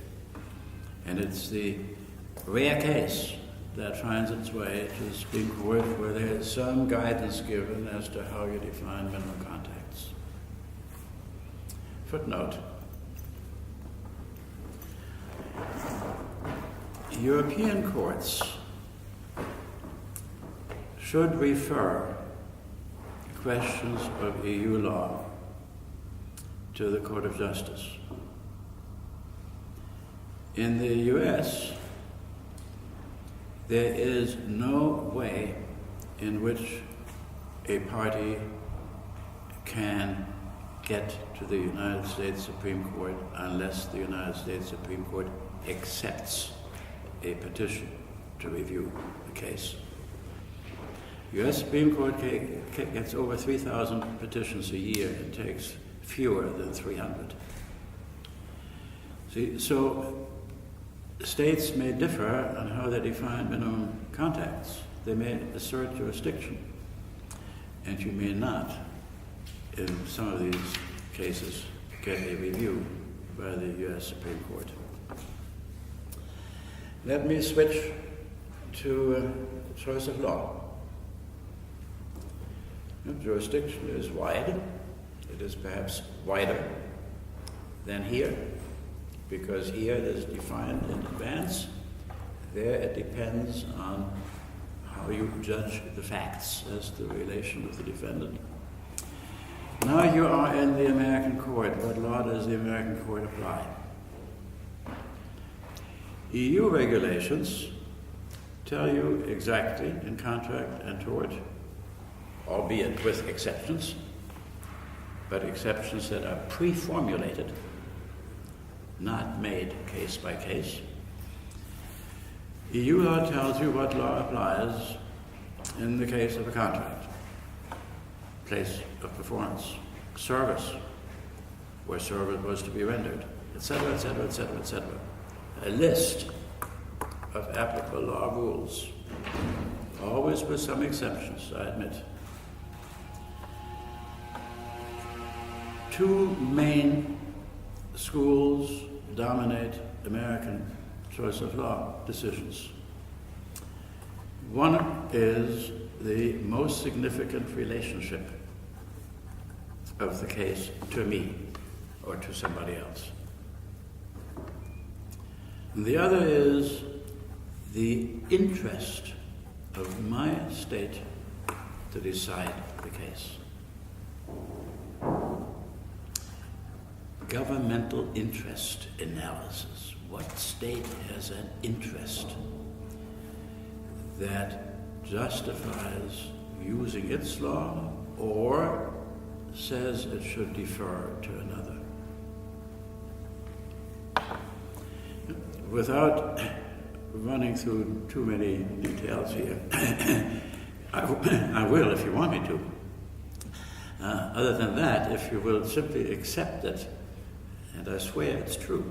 And it's the rare case that finds its way to the Supreme Court where there is some guidance given as to how you define minimum contacts. Footnote. European courts should refer questions of EU law to the Court of Justice. In the US, there is no way in which a party can get to the United States Supreme Court unless the United States Supreme Court accepts a petition to review the case. U.S. Supreme Court gets over 3,000 petitions a year and takes fewer than 300. See, so states may differ on how they define minimum contacts. They may assert jurisdiction, and you may not, in some of these cases, get a review by the U.S. Supreme Court. Let me switch to choice of law. Jurisdiction is wide. It is perhaps wider than here, because here it is defined in advance. There it depends on how you judge the facts as to the relation with the defendant. Now you are in the American court. What law does the American court apply? EU regulations tell you exactly in contract and tort, albeit with exceptions, but exceptions that are pre-formulated, not made case by case. EU law tells you what law applies in the case of a contract, place of performance, service, where service was to be rendered, etc., etc., etc., etc. A list of applicable law rules. always with some exceptions, I admit. Two main schools dominate American choice of law decisions. One is the most significant relationship of the case to me or to somebody else. And the other is the interest of my state to decide the case. Governmental interest analysis. What state has an interest that justifies using its law or says it should defer to another? Without running through too many details here, I will if you want me to. Other than that, if you will simply accept it, and I swear it's true,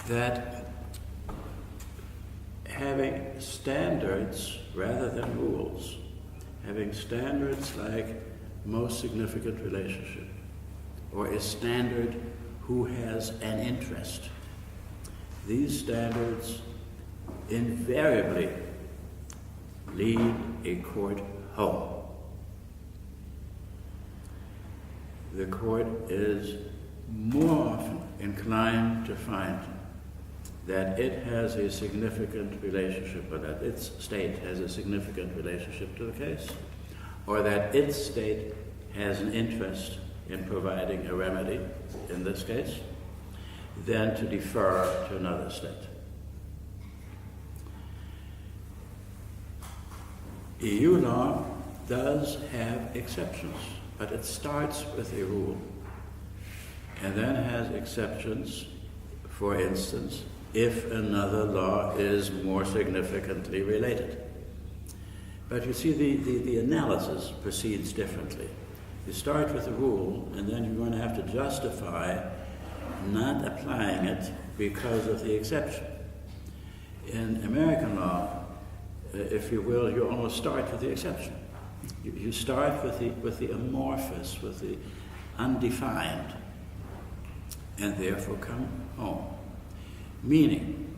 that having standards rather than rules, having standards like most significant relationship, or a standard who has an interest, these standards invariably lead a court home. The court is more often inclined to find that it has a significant relationship, or that its state has a significant relationship to the case, or that its state has an interest in providing a remedy in this case, than to defer to another state. EU law does have exceptions, but it starts with a rule and then has exceptions, for instance, if another law is more significantly related. But you see, the analysis proceeds differently. You start with a rule, and then you're going to have to justify not applying it because of the exception. In American law, if you will, you almost start with the exception. You start with the amorphous, with the undefined, and therefore come home. Meaning,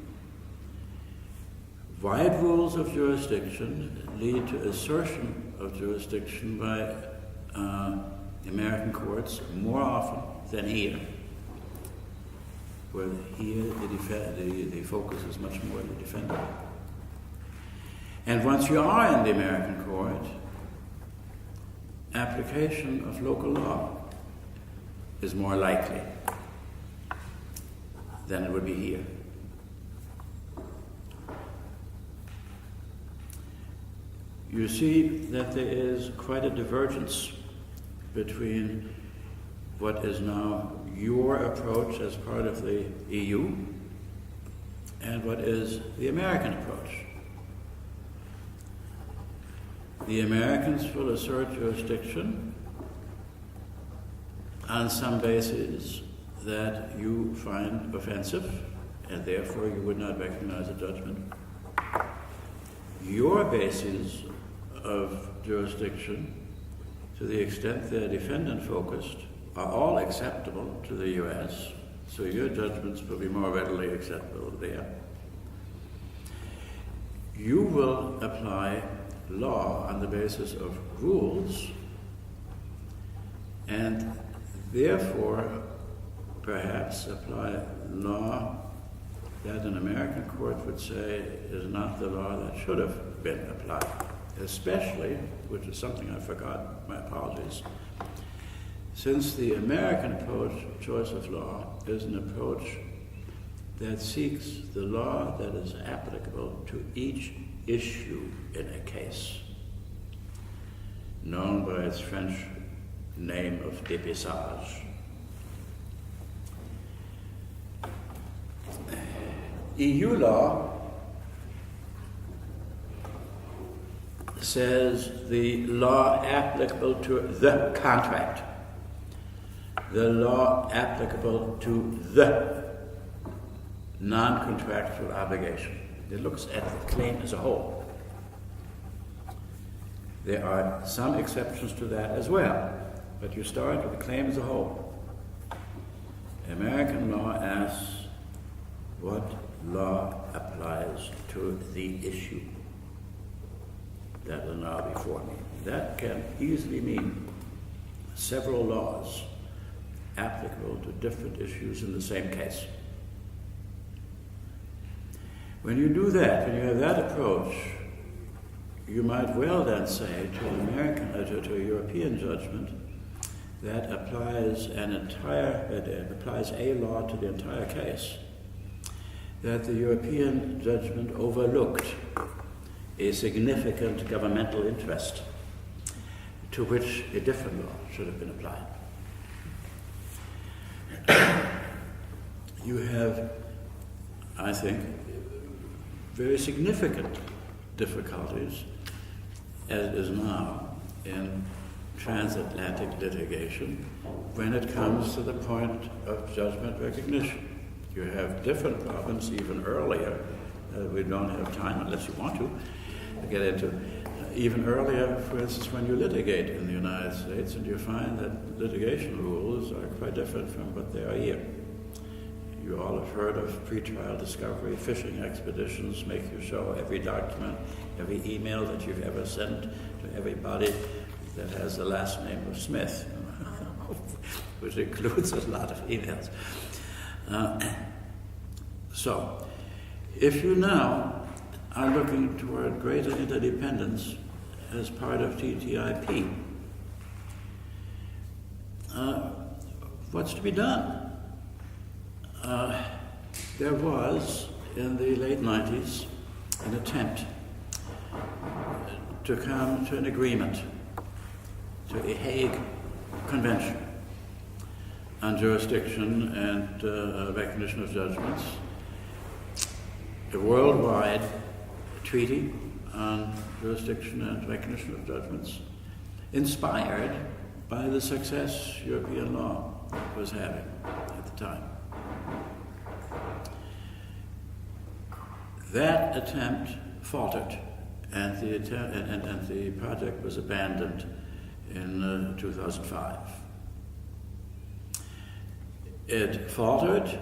wide rules of jurisdiction lead to assertion of jurisdiction by American courts more often than here, where here the focus is much more the defendant. And once you are in the American court, application of local law is more likely than it would be here. You see that there is quite a divergence between what is now your approach as part of the EU and what is the American approach. The Americans will assert jurisdiction on some basis that you find offensive, and therefore you would not recognize a judgment. Your basis of jurisdiction, to the extent they're defendant-focused, are all acceptable to the U.S., so your judgments will be more readily acceptable there. You will apply law on the basis of rules, and therefore perhaps apply law that an American court would say is not the law that should have been applied. Especially, which is something I forgot, my apologies, since the American approach, choice of law, is an approach that seeks the law that is applicable to each issue in a case, known by its French name of dépisage. EU law says the law applicable to the contract, the law applicable to the non-contractual obligation. It looks at the claim as a whole. There are some exceptions to that as well, but you start with the claim as a whole. American law asks what law applies to the issue that is now before me. That can easily mean several laws applicable to different issues in the same case. When you do that, when you have that approach, you might well then say to an American, to a European judgment that applies applies a law to the entire case, that the European judgment overlooked a significant governmental interest to which a different law should have been applied. You have, I think, very significant difficulties, as it is now, in transatlantic litigation when it comes to the point of judgment recognition. You have different problems even earlier. We don't have time, unless you want to get into even earlier, for instance, when you litigate in the United States, and you find that litigation rules are quite different from what they are here. You all have heard of pretrial discovery, fishing expeditions, make you show every document, every email that you've ever sent to everybody that has the last name of Smith, which includes a lot of emails. So, if you now are looking toward greater interdependence as part of TTIP, what's to be done? There was, in the late 90s, an attempt to come to an agreement, to a Hague Convention on jurisdiction and recognition of judgments, a worldwide treaty on jurisdiction and recognition of judgments, inspired by the success European law was having at the time. That attempt faltered, and the project was abandoned in 2005. It faltered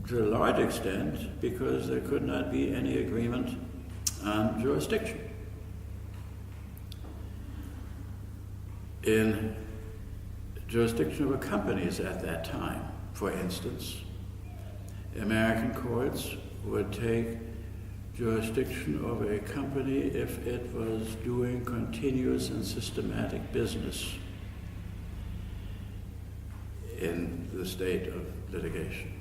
to a large extent because there could not be any agreement on jurisdiction. In jurisdiction over companies at that time, for instance, American courts would take jurisdiction over a company if it was doing continuous and systematic business in the state of litigation.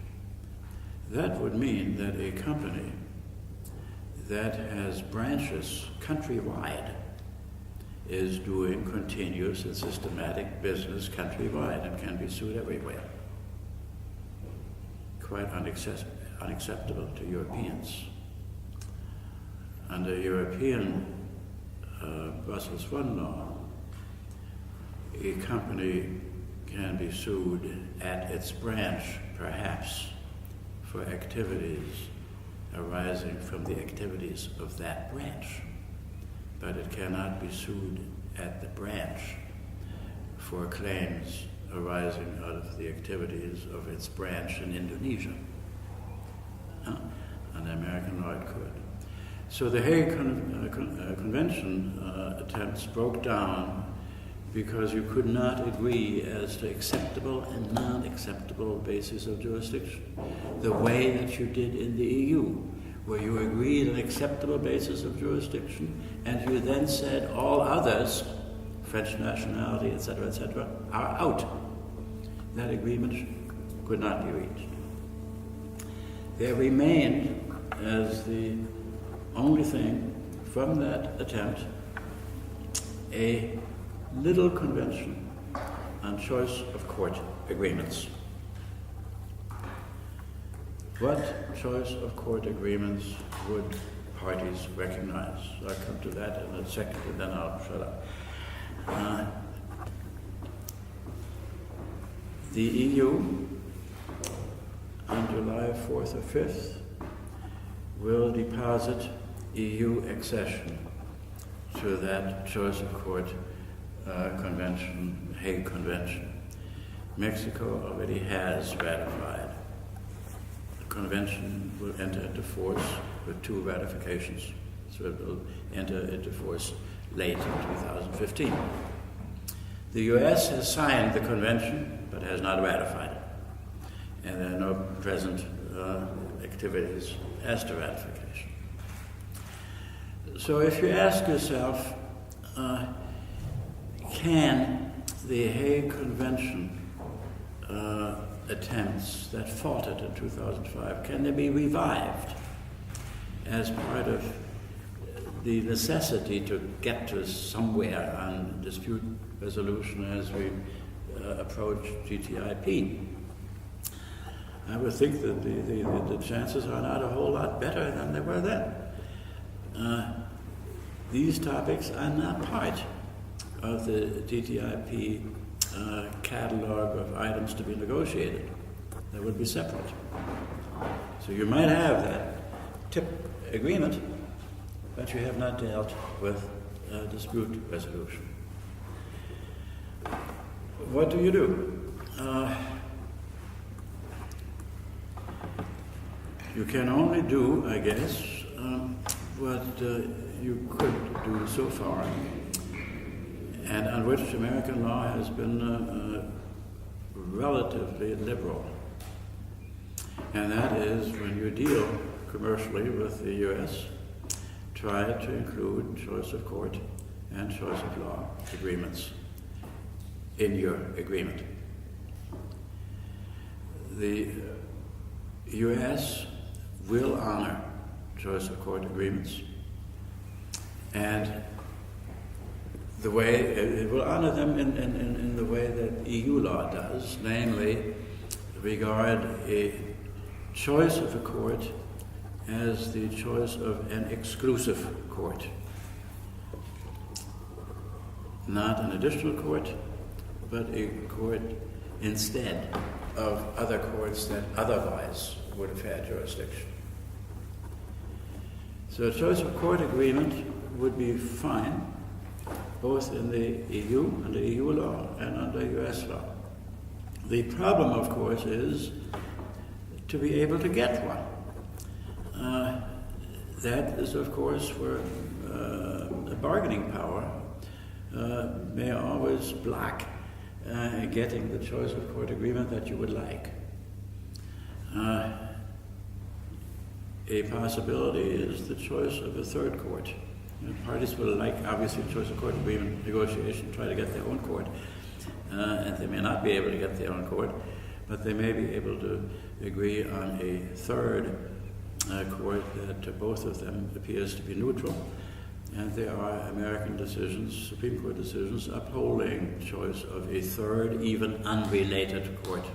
That would mean that a company that has branches countrywide is doing continuous and systematic business countrywide and can be sued everywhere. Quite unacceptable to Europeans. Under European Brussels I law, a company can be sued at its branch, perhaps, for activities arising from the activities of that branch. But it cannot be sued at the branch for claims arising out of the activities of its branch in Indonesia. Under American law it could. So the Hague Convention attempts broke down because you could not agree as to acceptable and non-acceptable bases of jurisdiction, the way that you did in the EU, where you agreed on acceptable basis of jurisdiction, and you then said all others, French nationality, etc., are out. That agreement could not be reached. There remained, as the only thing from that attempt, a little convention on choice of court agreements. What choice of court agreements would parties recognize? I'll come to that in a second, and then I'll shut up. The EU, on July 4th or 5th, will deposit EU accession to that choice of court convention, Hague Convention. Mexico already has ratified. The convention will enter into force with 2 ratifications, so it will enter into force late in 2015. The U.S. has signed the convention, but has not ratified it, and there are no present activities as to ratification. So if you ask yourself, can the Hague Convention attempts that faltered in 2005, can they be revived as part of the necessity to get to somewhere on dispute resolution as we approach GTIP? I would think that the chances are not a whole lot better than they were then. These topics are not part of the TTIP catalog of items to be negotiated. They would be separate. So you might have that tip agreement, but you have not dealt with dispute resolution. What do you do? You can only do, I guess, what you could do so far, and on which American law has been relatively liberal. And that is, when you deal commercially with the U.S., try to include choice of court and choice of law agreements in your agreement. The U.S. will honor choice of court agreements, and the way it will honor them in the way that EU law does, namely regard a choice of a court as the choice of an exclusive court, not an additional court, but a court instead of other courts that otherwise would have had jurisdiction. So a choice of court agreement would be fine, both in the EU, under EU law, and under US law. The problem, of course, is to be able to get one. That is, of course, where the bargaining power may always block getting the choice of court agreement that you would like. A possibility is the choice of a third court. Parties will like, obviously, choice of court agreement negotiation, try to get their own court. And they may not be able to get their own court, but they may be able to agree on a third court that to both of them appears to be neutral. And there are American decisions, Supreme Court decisions, upholding choice of a third, even unrelated court.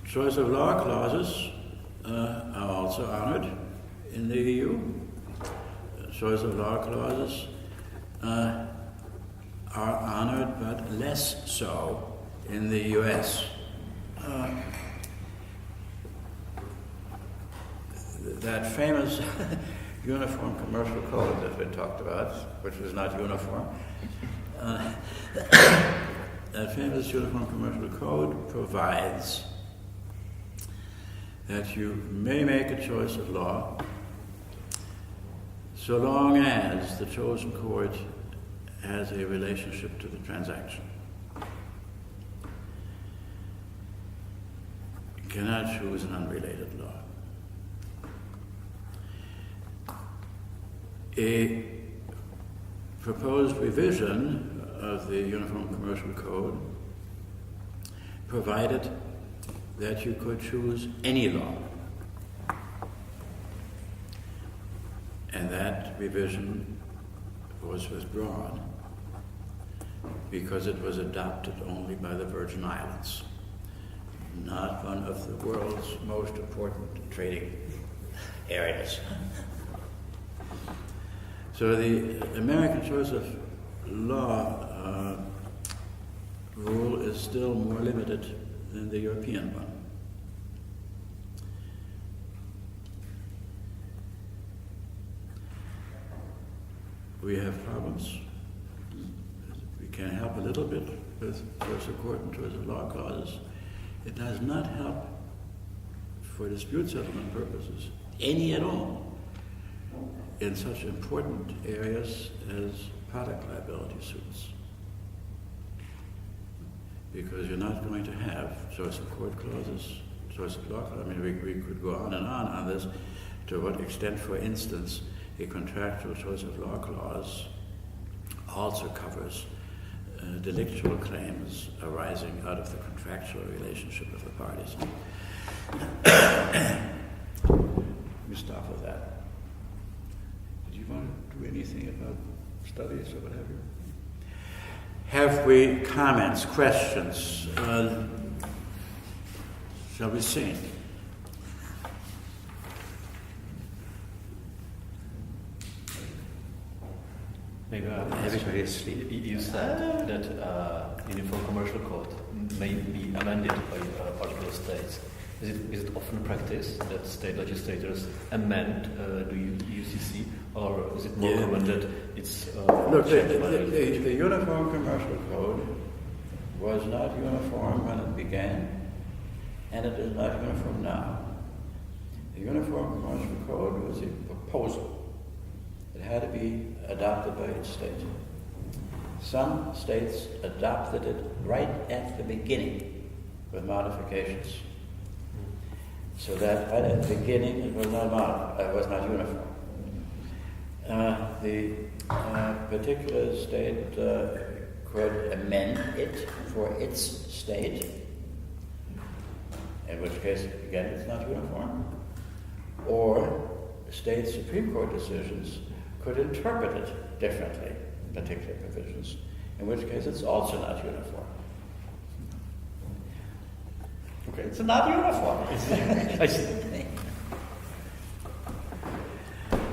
Choice of law clauses are also honored in the EU. Choice of law clauses are honored, but less so in the US. That famous Uniform Commercial Code that we talked about, which was not uniform, that famous Uniform Commercial Code provides that you may make a choice of law so long as the chosen court has a relationship to the transaction. You cannot choose an unrelated law. A proposed revision of the Uniform Commercial Code provided that you could choose any law. And that revision was withdrawn because it was adopted only by the Virgin Islands, not one of the world's most important trading areas. So the American choice of law rule is still more limited than the European one. we have problems. We can help a little bit with choice of court and choice of law clauses. It does not help for dispute settlement purposes, any at all, in such important areas as product liability suits. Because you're not going to have choice of court clauses, choice of law clauses. I mean, we could go on this, to what extent, for instance, a contractual choice of law clause also covers delictual claims arising out of the contractual relationship of the parties. Let me stop with that. Did you want to do anything about studies or what have you? Have we comments, questions? Shall we sing? Maybe everybody is asleep. You said that uniform commercial code may be amended by particular states. Is it often practice that state legislators amend the UCC, or is it more common that it's look, the Uniform Commercial Code was not uniform when it began, and it is not uniform now. The Uniform Commercial Code was a proposal. It had to be adopted by each state. Some states adopted it right at the beginning with modifications. So that right at the beginning it was not uniform. The particular state could amend it for its state, in which case, again, it's not uniform. Or state Supreme Court decisions could interpret it differently, particular provisions, in which case it's also not uniform. Okay, it's not uniform. I see.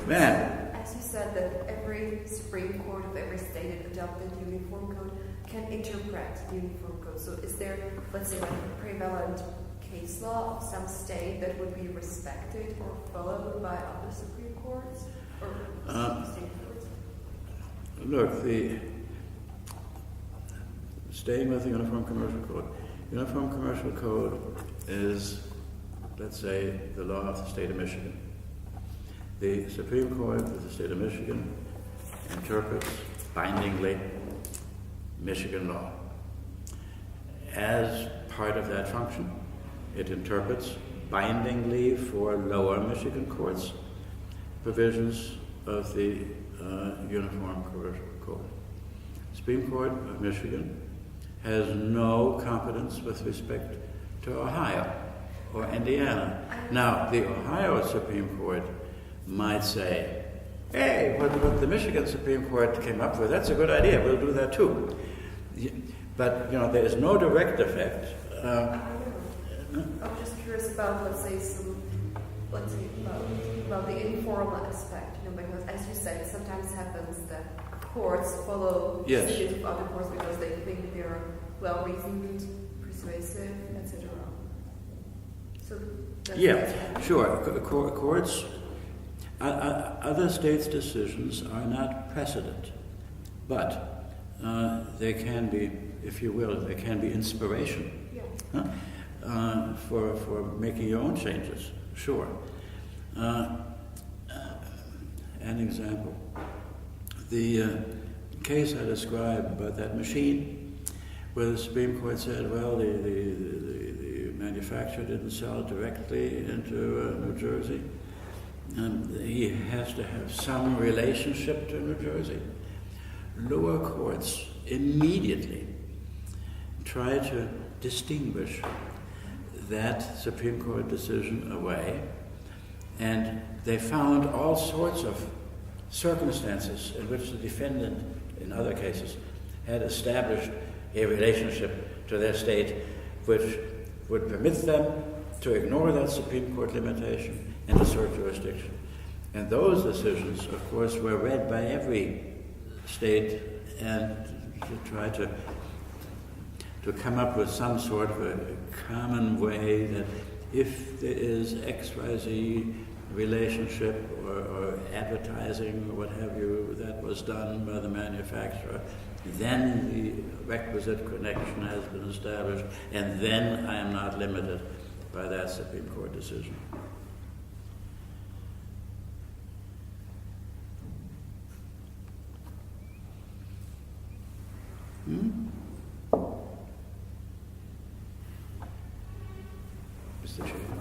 Man. As you said, that every Supreme Court of every state that adopted uniform code can interpret the uniform code. So is there, let's say, like a prevalent case law of some state that would be respected or followed by other Supreme Courts or state courts? Look, staying with the Uniform Commercial Code. Uniform Commercial Code is, let's say, the law of the state of Michigan. The Supreme Court of the state of Michigan interprets bindingly Michigan law. As part of that function, it interprets bindingly for lower Michigan courts provisions of the Uniform Commercial Code. Supreme Court of Michigan has no competence with respect to Ohio or Indiana. Now, the Ohio Supreme Court might say, hey, what the Michigan Supreme Court came up with, that's a good idea, we'll do that too. But, there is no direct effect. I'm just curious about, about the informal aspect, because as you said, it sometimes happens that courts follow decisions of other courts because they think they're well-reasoned, persuasive, etc. So sure. Courts, other states' decisions are not precedent, but they can be, if you will, they can be inspiration for making your own changes. Sure. An example. The case I described about that machine, where the Supreme Court said, well, the manufacturer didn't sell directly into New Jersey, and he has to have some relationship to New Jersey. Lower courts immediately try to distinguish that Supreme Court decision away, and they found all sorts of circumstances in which the defendant, in other cases, had established a relationship to their state which would permit them to ignore that Supreme Court limitation and assert jurisdiction. And those decisions, of course, were read by every state and to try to come up with some sort of a common way that if there is X, Y, Z relationship or advertising or what have you that was done by the manufacturer, then the requisite connection has been established, and then I am not limited by that Supreme Court decision. Mr. Chairman.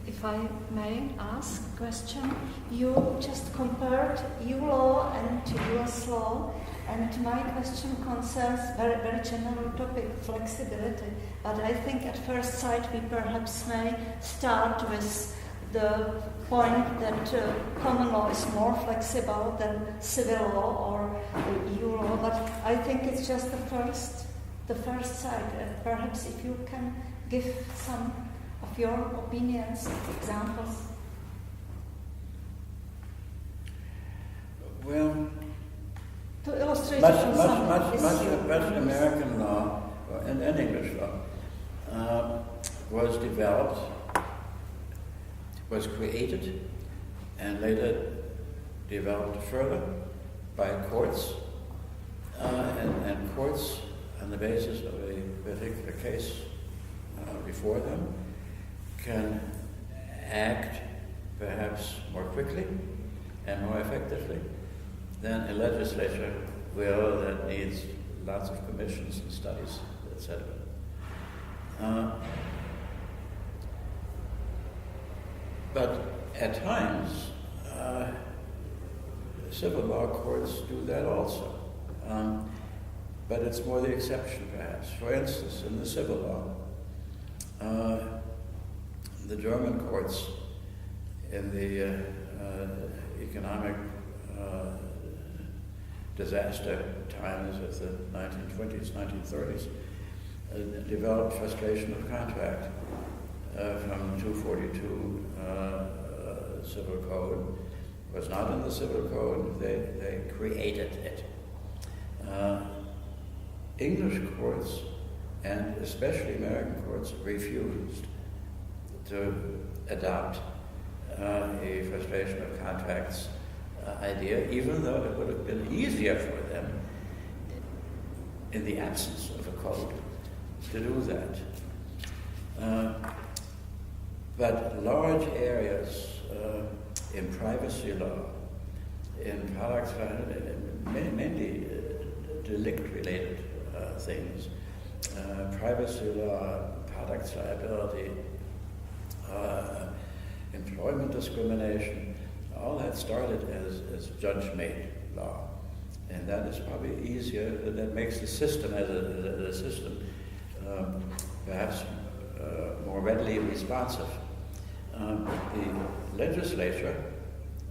If I may ask a question, you just compared EU law and US law, and my question concerns very general topic, flexibility. But I think at first sight we perhaps may start with the point that common law is more flexible than civil law or EU law. But I think it's just the first side. Perhaps if you can give some of your opinions, examples. Well, To illustrate much some American law and English law was developed, was created, and later developed further by courts, and courts on the basis of a particular case before them can act perhaps more quickly and more effectively than a legislature will that needs lots of commissions and studies, etc. But at times, civil law courts do that also. But it's more the exception, perhaps. For instance, in the civil law, the German courts in the economic disaster times of the 1920s, 1930s, developed frustration of contract from 242 Civil Code. It was not in the Civil Code, they created it. English courts, and especially American courts, refused to adopt a frustration of contracts idea, even though it would have been easier for them, in the absence of a code, to do that. But large areas in privacy law, in products, mainly delict-related things, privacy law, products liability, employment discrimination, all that started as judge-made law. And that is probably easier, that makes the system as a system perhaps more readily responsive. The legislature,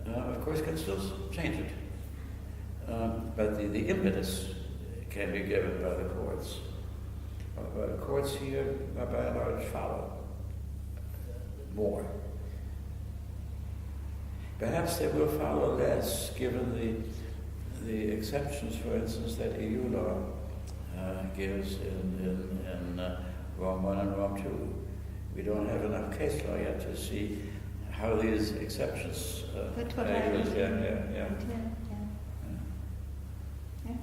of course, can still change it. But the impetus can be given by the courts. But the courts here, by and large, follow more. Perhaps they will follow less, given the exceptions, for instance, that EU law gives in Rome 1 and Rome 2. We don't have enough case law yet to see how these exceptions are used. Yeah.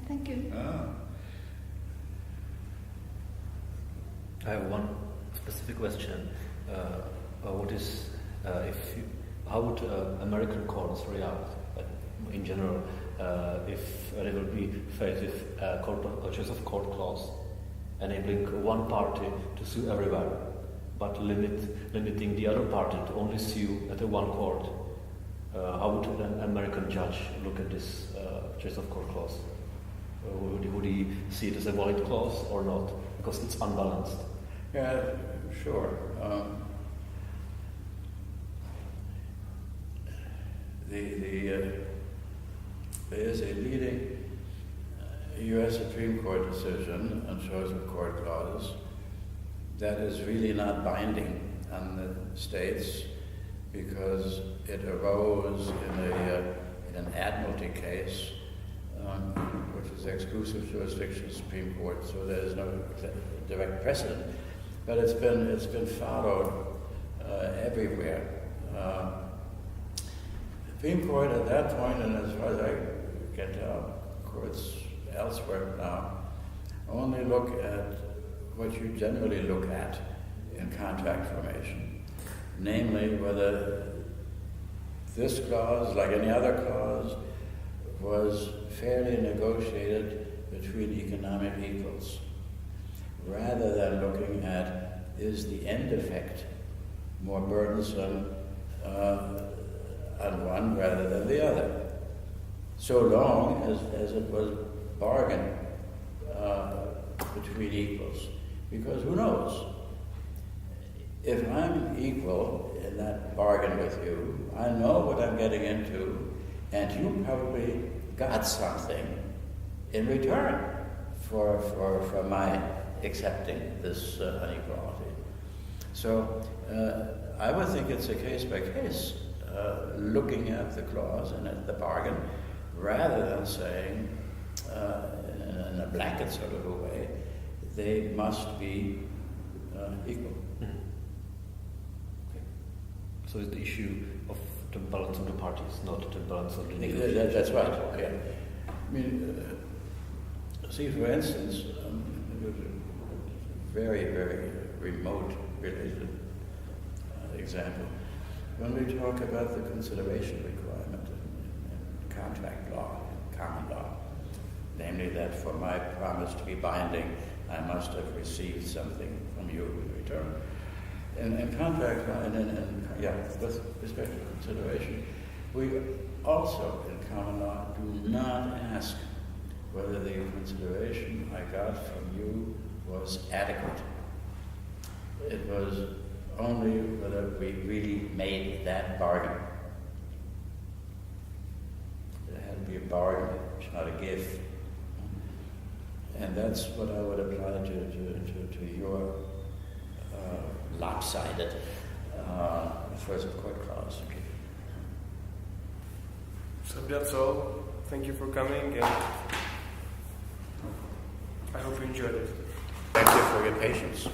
Thank you. I have one specific question. How would American courts react, in general, if they will be faced with a choice of court clause, enabling one party to sue everywhere, but limiting the other party to only sue at one court? How would an American judge look at this choice of court clause? Would he see it as a valid clause or not? Because it's unbalanced. Yeah, sure. There is a leading U.S. Supreme Court decision on choice of court clauses that is really not binding on the states because it arose in an admiralty case, which is exclusive jurisdiction of the Supreme Court, so there is no direct precedent. But it's been followed everywhere. The Supreme Court at that point, and as far as I can tell, courts elsewhere now, only look at what you generally look at in contract formation, namely whether this clause, like any other clause, was fairly negotiated between economic equals, rather than looking at, is the end effect more burdensome on one rather than the other, so long as it was bargained between equals. Because who knows? If I'm equal in that bargain with you, I know what I'm getting into, and you probably got something in return for my accepting this inequality. So I would think it's a case by case, looking at the clause and at the bargain, rather than saying, in a blanket sort of a way, they must be equal. Mm-hmm. Okay. So it's the issue of the balance of the parties, not the balance of the negotiation. That's right. Okay. I mean, see, for instance, very, very remote related example. When we talk about the consideration requirement in contract law, in common law, namely that for my promise to be binding, I must have received something from you in return. In contract law, with respect to consideration, we also, in common law, do not ask whether the consideration I got from you was adequate. It was only whether we really made that bargain. It had to be a bargain, not a gift. And that's what I would apply to your lopsided first of court clause. So that's all. Thank you for coming, and I hope you enjoyed it. Thank you for your patience.